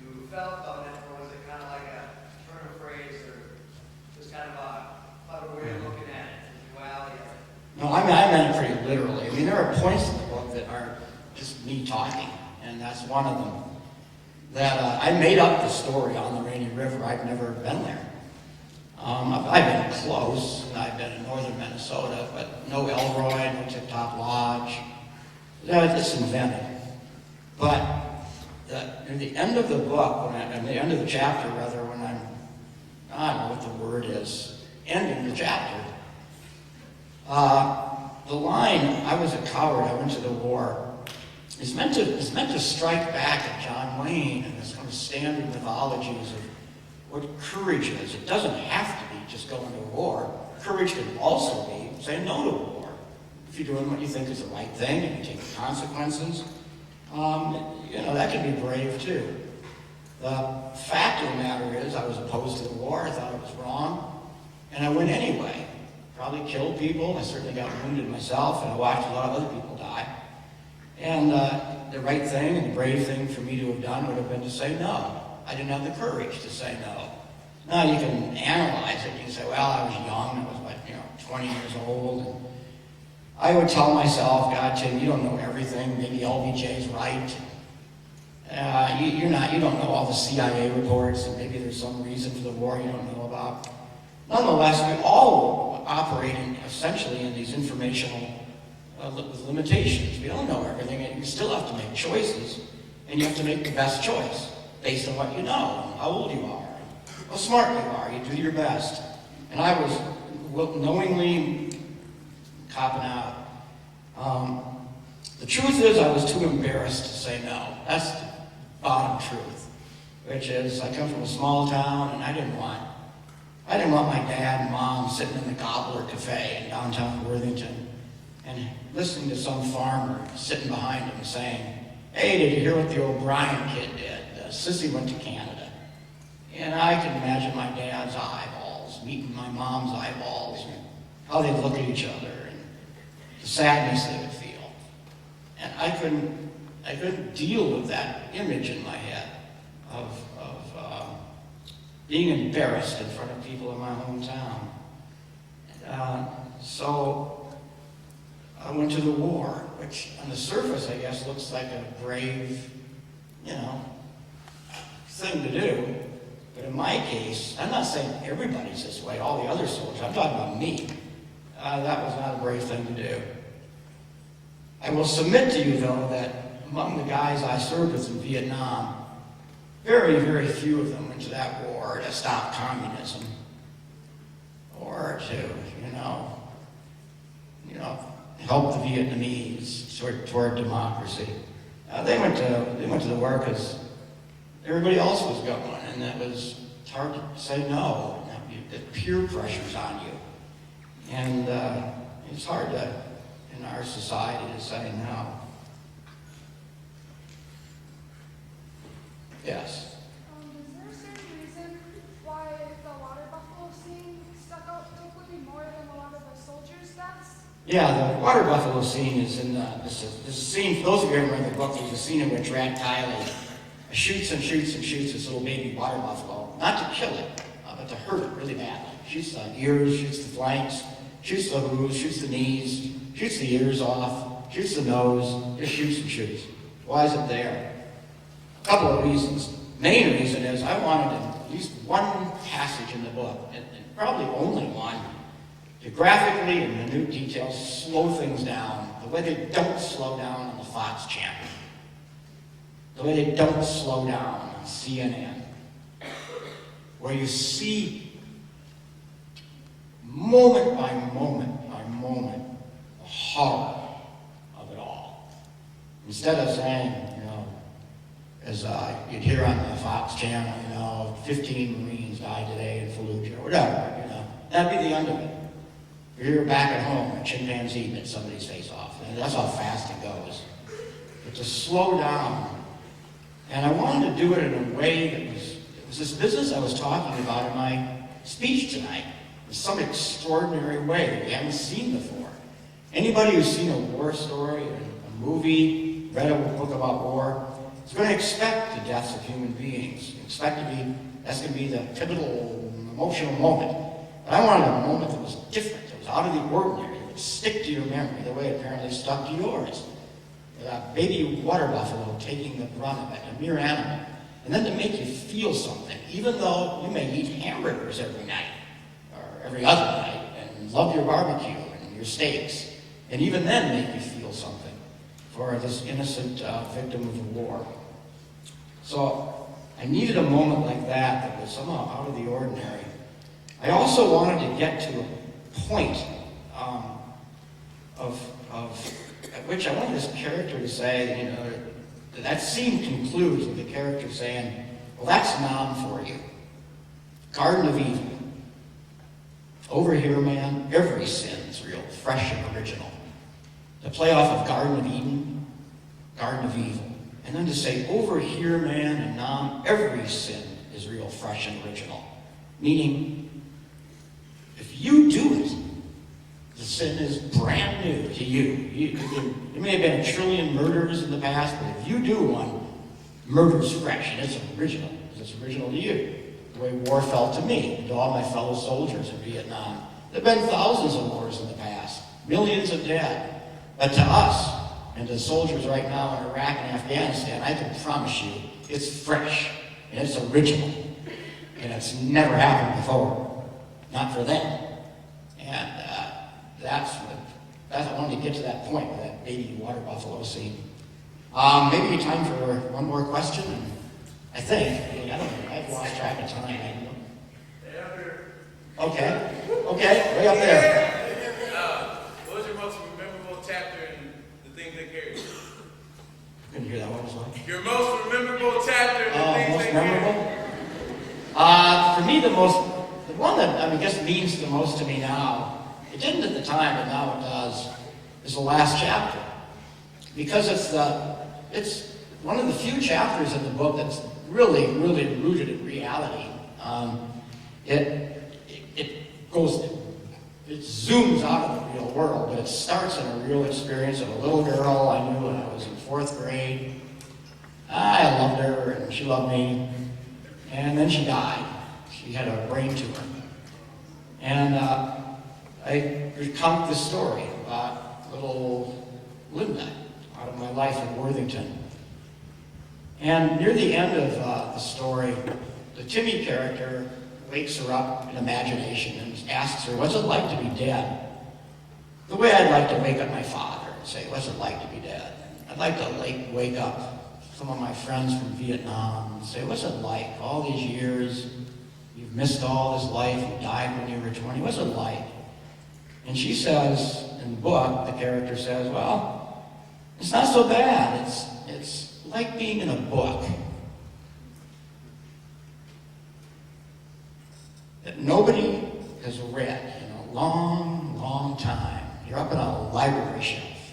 you felt about it, or was it kind of like a turn of phrase, or just kind of a clever way of looking at it, the duality of it? No, I meant it pretty literally. I mean, there are points in the book that are just me talking, and that's one of them. That I made up the story on the Rainy River. I've never been there. I've been close, and I've been in northern Minnesota, but no Elroy, no Tip Top Lodge. It's invented. But at the end of the book, at the end of the chapter, rather, when I don't know what the word is, ending the chapter, the line, I was a coward, I went to the war, is meant to strike back at John Wayne and this kind of standard mythologies of what courage is. It doesn't have to be just going to war. Courage can also be saying no to war. If you're doing what you think is the right thing and you take the consequences, that can be brave too. The fact of the matter is I was opposed to the war. I thought it was wrong. And I went anyway. Probably killed people. I certainly got wounded myself, and I watched a lot of other people die. And the right thing and the brave thing for me to have done would have been to say no. I didn't have the courage to say no. Now you can analyze it. You can say, well, I was young. I was 20 years old. And I would tell myself, God, Tim, you don't know everything. Maybe LBJ's right. You don't know all the CIA reports, and maybe there's some reason for the war you don't know about. Nonetheless, we all operate essentially in these informational with limitations. We don't know everything, and you still have to make choices, and you have to make the best choice based on what you know, how old you are, how smart you are. You do your best. And I was knowingly copping out. The truth is I was too embarrassed to say no. That's the bottom truth, which is I come from a small town, and I didn't want my dad and mom sitting in the Gobbler Cafe in downtown Worthington and listening to some farmer sitting behind him saying, hey, did you hear what the O'Brien kid did? Sissy went to Canada. And I can imagine my dad's eyeballs meeting my mom's eyeballs and how they'd look at each other and the sadness they would feel. And I couldn't deal with that image in my head of being embarrassed in front of people in my hometown. So I went to the war, which on the surface, I guess, looks like a brave, thing to do. But in my case, I'm not saying everybody's this way, all the other soldiers, I'm talking about me. That was not a brave thing to do. I will submit to you, though, that among the guys I served with in Vietnam, very, very few of them went to that war to stop communism or to, help the Vietnamese toward democracy. They went to the war because everybody else was going, and it's hard to say no. The peer pressure's on you, and it's hard in our society to say no. Yes. Is there a certain reason why the water buffalo scene stuck out quickly more than a lot of the soldiers' deaths? Yeah, the water buffalo scene is in this is a scene, for those of you who remember the book, there's a scene in which Rat Kiley shoots and shoots and shoots this little baby water buffalo, not to kill it, but to hurt it really badly. Shoots the ears, shoots the flanks, shoots the hooves, shoots the knees, shoots the ears off, shoots the nose, just shoots and shoots. Why is it there? A couple of reasons. Main reason is I wanted at least one passage in the book, and probably only one, to graphically and minute details slow things down the way they don't slow down on the Fox channel, the way they don't slow down on CNN, where you see moment by moment by moment the horror of it all. Instead of saying, as you'd hear on the Fox channel, 15 Marines died today in Fallujah, or whatever, that'd be the end of it. You're back at home, a chimpanzee bit somebody's face off. And that's how fast it goes. But to slow down, and I wanted to do it in a way that it was this business I was talking about in my speech tonight, in some extraordinary way that we haven't seen before. Anybody who's seen a war story, or a movie, read a book about war, is going to expect the deaths of human beings. That's going to be the pivotal emotional moment. But I wanted a moment that was different, that was out of the ordinary, that would stick to your memory the way it apparently stuck to yours. That baby water buffalo taking the brunt of it, a mere animal. And then to make you feel something, even though you may eat hamburgers every night, or every other night, and love your barbecue and your steaks, and even then make you feel something for this innocent victim of the war. So I needed a moment like that was somehow out of the ordinary. I also wanted to get to a point at which I wanted this character to say, that scene concludes with the character saying, well, that's Nam for you. Garden of Eden. Over here, man, every sin's real, fresh and original. The play off of Garden of Eden, Garden of Evil. And then to say, over here, man, and Nam, every sin is real, fresh and original. Meaning, if you do it, the sin is brand new to you. There may have been a trillion murders in the past, but if you do one, murder's fresh, and it's original, because it's original to you. The way war felt to me, and to all my fellow soldiers in Vietnam. There have been thousands of wars in the past, millions of dead. But to us, and to soldiers right now in Iraq and Afghanistan, I can promise you, it's fresh, and it's original, and it's never happened before. Not for them. And I wanted to get to that point with that baby water buffalo scene. Maybe time for one more question. I think. I don't know. I've lost track of time. Okay. Way up there. What was your most memorable chapter in the things they carried? Couldn't hear that one as well. Your most memorable chapter in the things Most they memorable? carried? For me, the one that I guess means the most to me now, it didn't at the time, but now it does, is the last chapter. Because it's one of the few chapters in the book that's really, really rooted in reality. It zooms out of the real world, but it starts in a real experience of a little girl I knew when I was in 4th grade. I loved her, and she loved me. And then she died. She had a brain tumor. And I recount this story about little Linda out of my life in Worthington. And near the end of the story, the Timmy character wakes her up in imagination and asks her, what's it like to be dead? The way I'd like to wake up my father and say, what's it like to be dead? I'd like to wake up some of my friends from Vietnam and say, what's it like? All these years, you've missed all this life, you died when you were 20, what's it like? And she says, in the book, the character says, well, it's not so bad. It's like being in a book that nobody has read in a long, long time. You're up in a library shelf,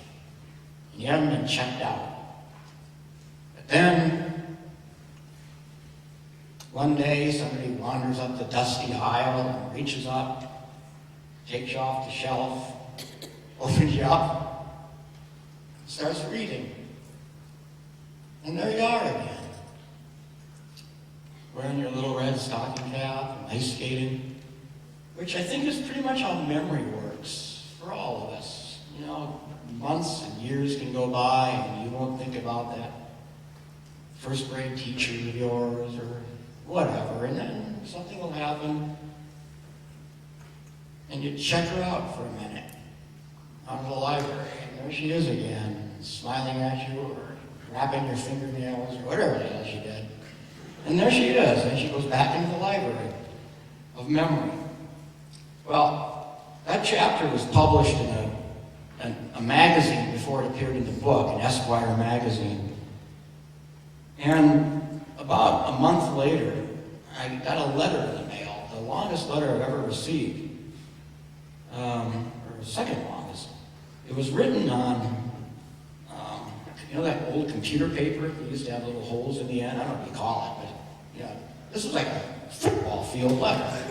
and you haven't been checked out. But then, one day, somebody wanders up the dusty aisle and reaches up, takes you off the shelf, opens you up, starts reading. And there you are again, wearing your little red stocking cap and ice skating, which I think is pretty much how memory works for all of us. You know, months and years can go by and you won't think about that first grade teacher of yours or whatever, and then something will happen and you check her out for a minute out of the library, and there she is again, smiling at you or wrapping your fingernails or whatever the hell she did. And there she is, and she goes back into the library of memory. Well, that chapter was published in a magazine before it appeared in the book, an Esquire magazine. And about a month later, I got a letter in the mail, the longest letter I've ever received, or second longest. It was written on, you know that old computer paper that used to have little holes in the end? I don't know what you call it, but yeah, this was like a football field letter.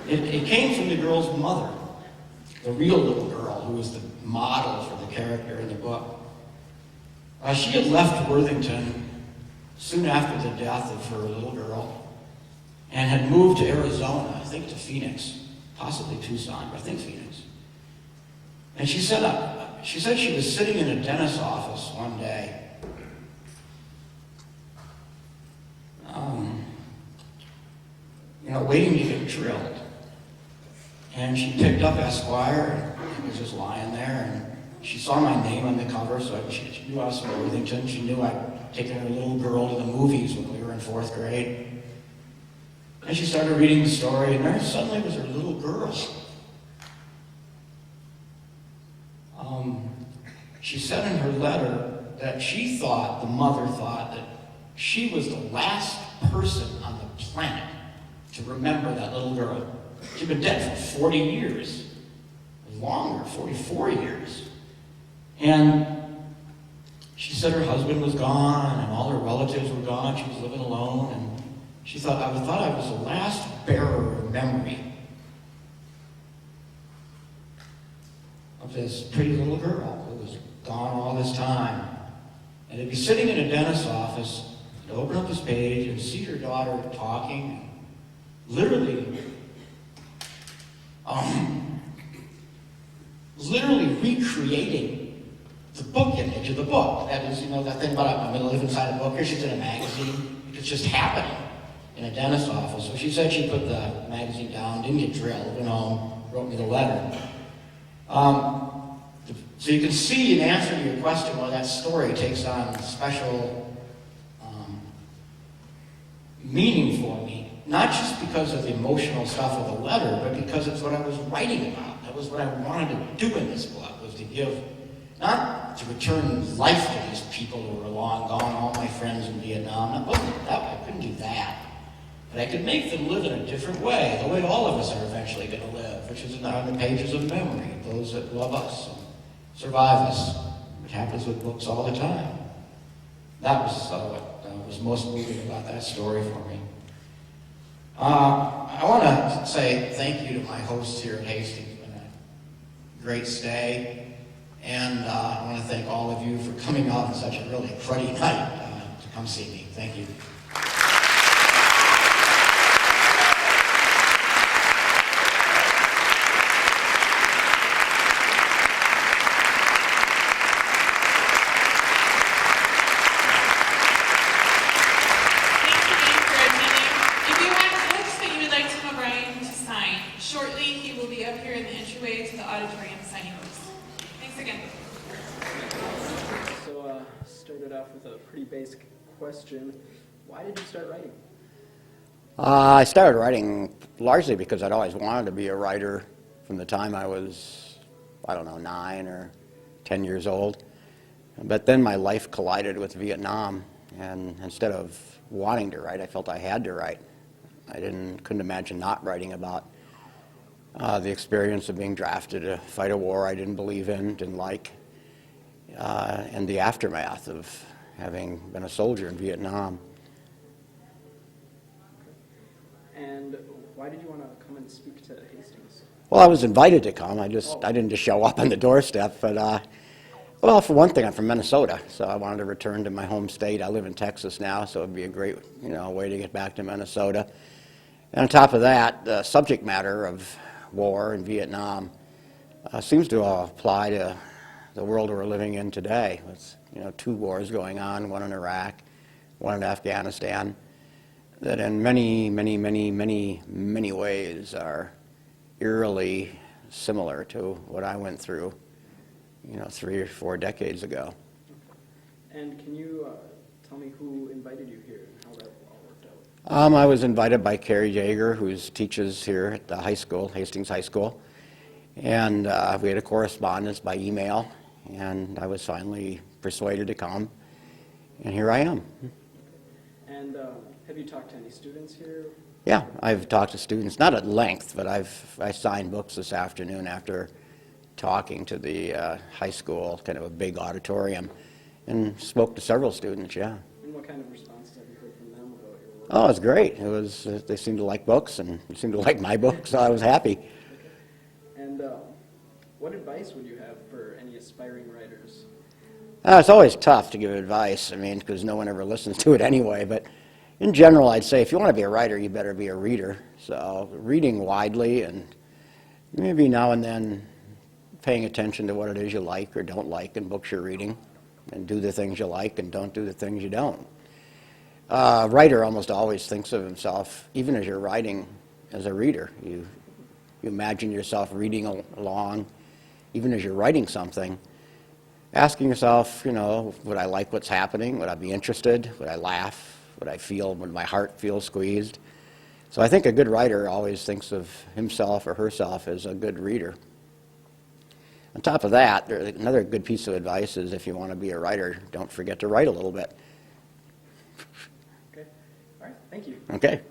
It came from the girl's mother, the real little girl who was the model for the character in the book. She had left Worthington soon after the death of her little girl and had moved to Arizona, I think to Phoenix, possibly Tucson, but I think Phoenix. And she said she was sitting in a dentist's office one day, waiting to get drilled. And she picked up Esquire, and it was just lying there, and she saw my name on the cover, so she knew I was from Worthington. She knew I'd taken her little girl to the movies when we were in 4th grade. And she started reading the story, and there suddenly was her little girl. She said in her letter that she thought, the mother thought, that she was the last person on the planet to remember that little girl. She'd been dead for 40 years, longer, 44 years. And she said her husband was gone and all her relatives were gone. She was living alone, and she thought I was the last bearer of memory of this pretty little girl who was gone all this time. And to be sitting in a dentist's office, to open up this page and see her daughter talking, literally recreating the book image of the book. That is, that thing about I'm going to live inside a book. Here she's in a magazine. It's just happening in a dentist's office. So she said she put the magazine down, didn't get drilled, went home, wrote me the letter. So you can see in answer to your question why that story takes on special meaning for me. Not just because of the emotional stuff of the letter, but because it's what I was writing about. That was what I wanted to do in this book, was to give, not to return life to these people who were long gone, all my friends in Vietnam. I couldn't do that. But I could make them live in a different way, the way all of us are eventually going to live, which is on the pages of memory, those that love us and survive us, which happens with books all the time. That was what was most moving about that story for me. I want to say thank you to my hosts here at Hastings. It's been a great stay. And I want to thank all of you for coming out on such a really cruddy night to come see me. Thank you. auditorium signing oaths. Thanks again. So, started off with a pretty basic question. Why did you start writing? I started writing largely because I'd always wanted to be a writer from the time I was, 9 or 10 years old. But then my life collided with Vietnam, and instead of wanting to write, I felt I had to write. I couldn't imagine not writing about the experience of being drafted to fight a war I didn't believe in, didn't like, and the aftermath of having been a soldier in Vietnam. And why did you want to come and speak to Hastings? Well, I was invited to come. I didn't just show up on the doorstep. But well, for one thing, I'm from Minnesota, so I wanted to return to my home state. I live in Texas now, so it'd be a great, way to get back to Minnesota. And on top of that, the subject matter of war in Vietnam seems to apply to the world we're living in today. With 2 wars going on, one in Iraq, one in Afghanistan, that in many, many, many, many, many ways are eerily similar to what I went through, 3 or 4 decades ago. And can you tell me who invited you here and how that all worked out? I was invited by Carrie Jaeger, who teaches here at the high school, Hastings High School, and we had a correspondence by email, and I was finally persuaded to come, and here I am. And have you talked to any students here? Yeah, I've talked to students, not at length, but I signed books this afternoon after talking to the high school, kind of a big auditorium, and spoke to several students, yeah. And what kind of responses have you heard from them about your work? Oh, it was great. It was, they seemed to like books, and they seemed to like my book, so I was happy. And what advice would you have for any aspiring writers? It's always tough to give advice, because no one ever listens to it anyway, but in general, I'd say if you want to be a writer, you better be a reader. So reading widely and maybe now and then paying attention to what it is you like or don't like in books you're reading, and do the things you like and don't do the things you don't. A writer almost always thinks of himself, even as you're writing, as a reader. You imagine yourself reading along, even as you're writing something, asking yourself, would I like what's happening? Would I be interested? Would I laugh? Would I feel, would my heart feel squeezed? So I think a good writer always thinks of himself or herself as a good reader. On top of that, another good piece of advice is if you want to be a writer, don't forget to write a little bit. Okay. All right. Thank you. Okay.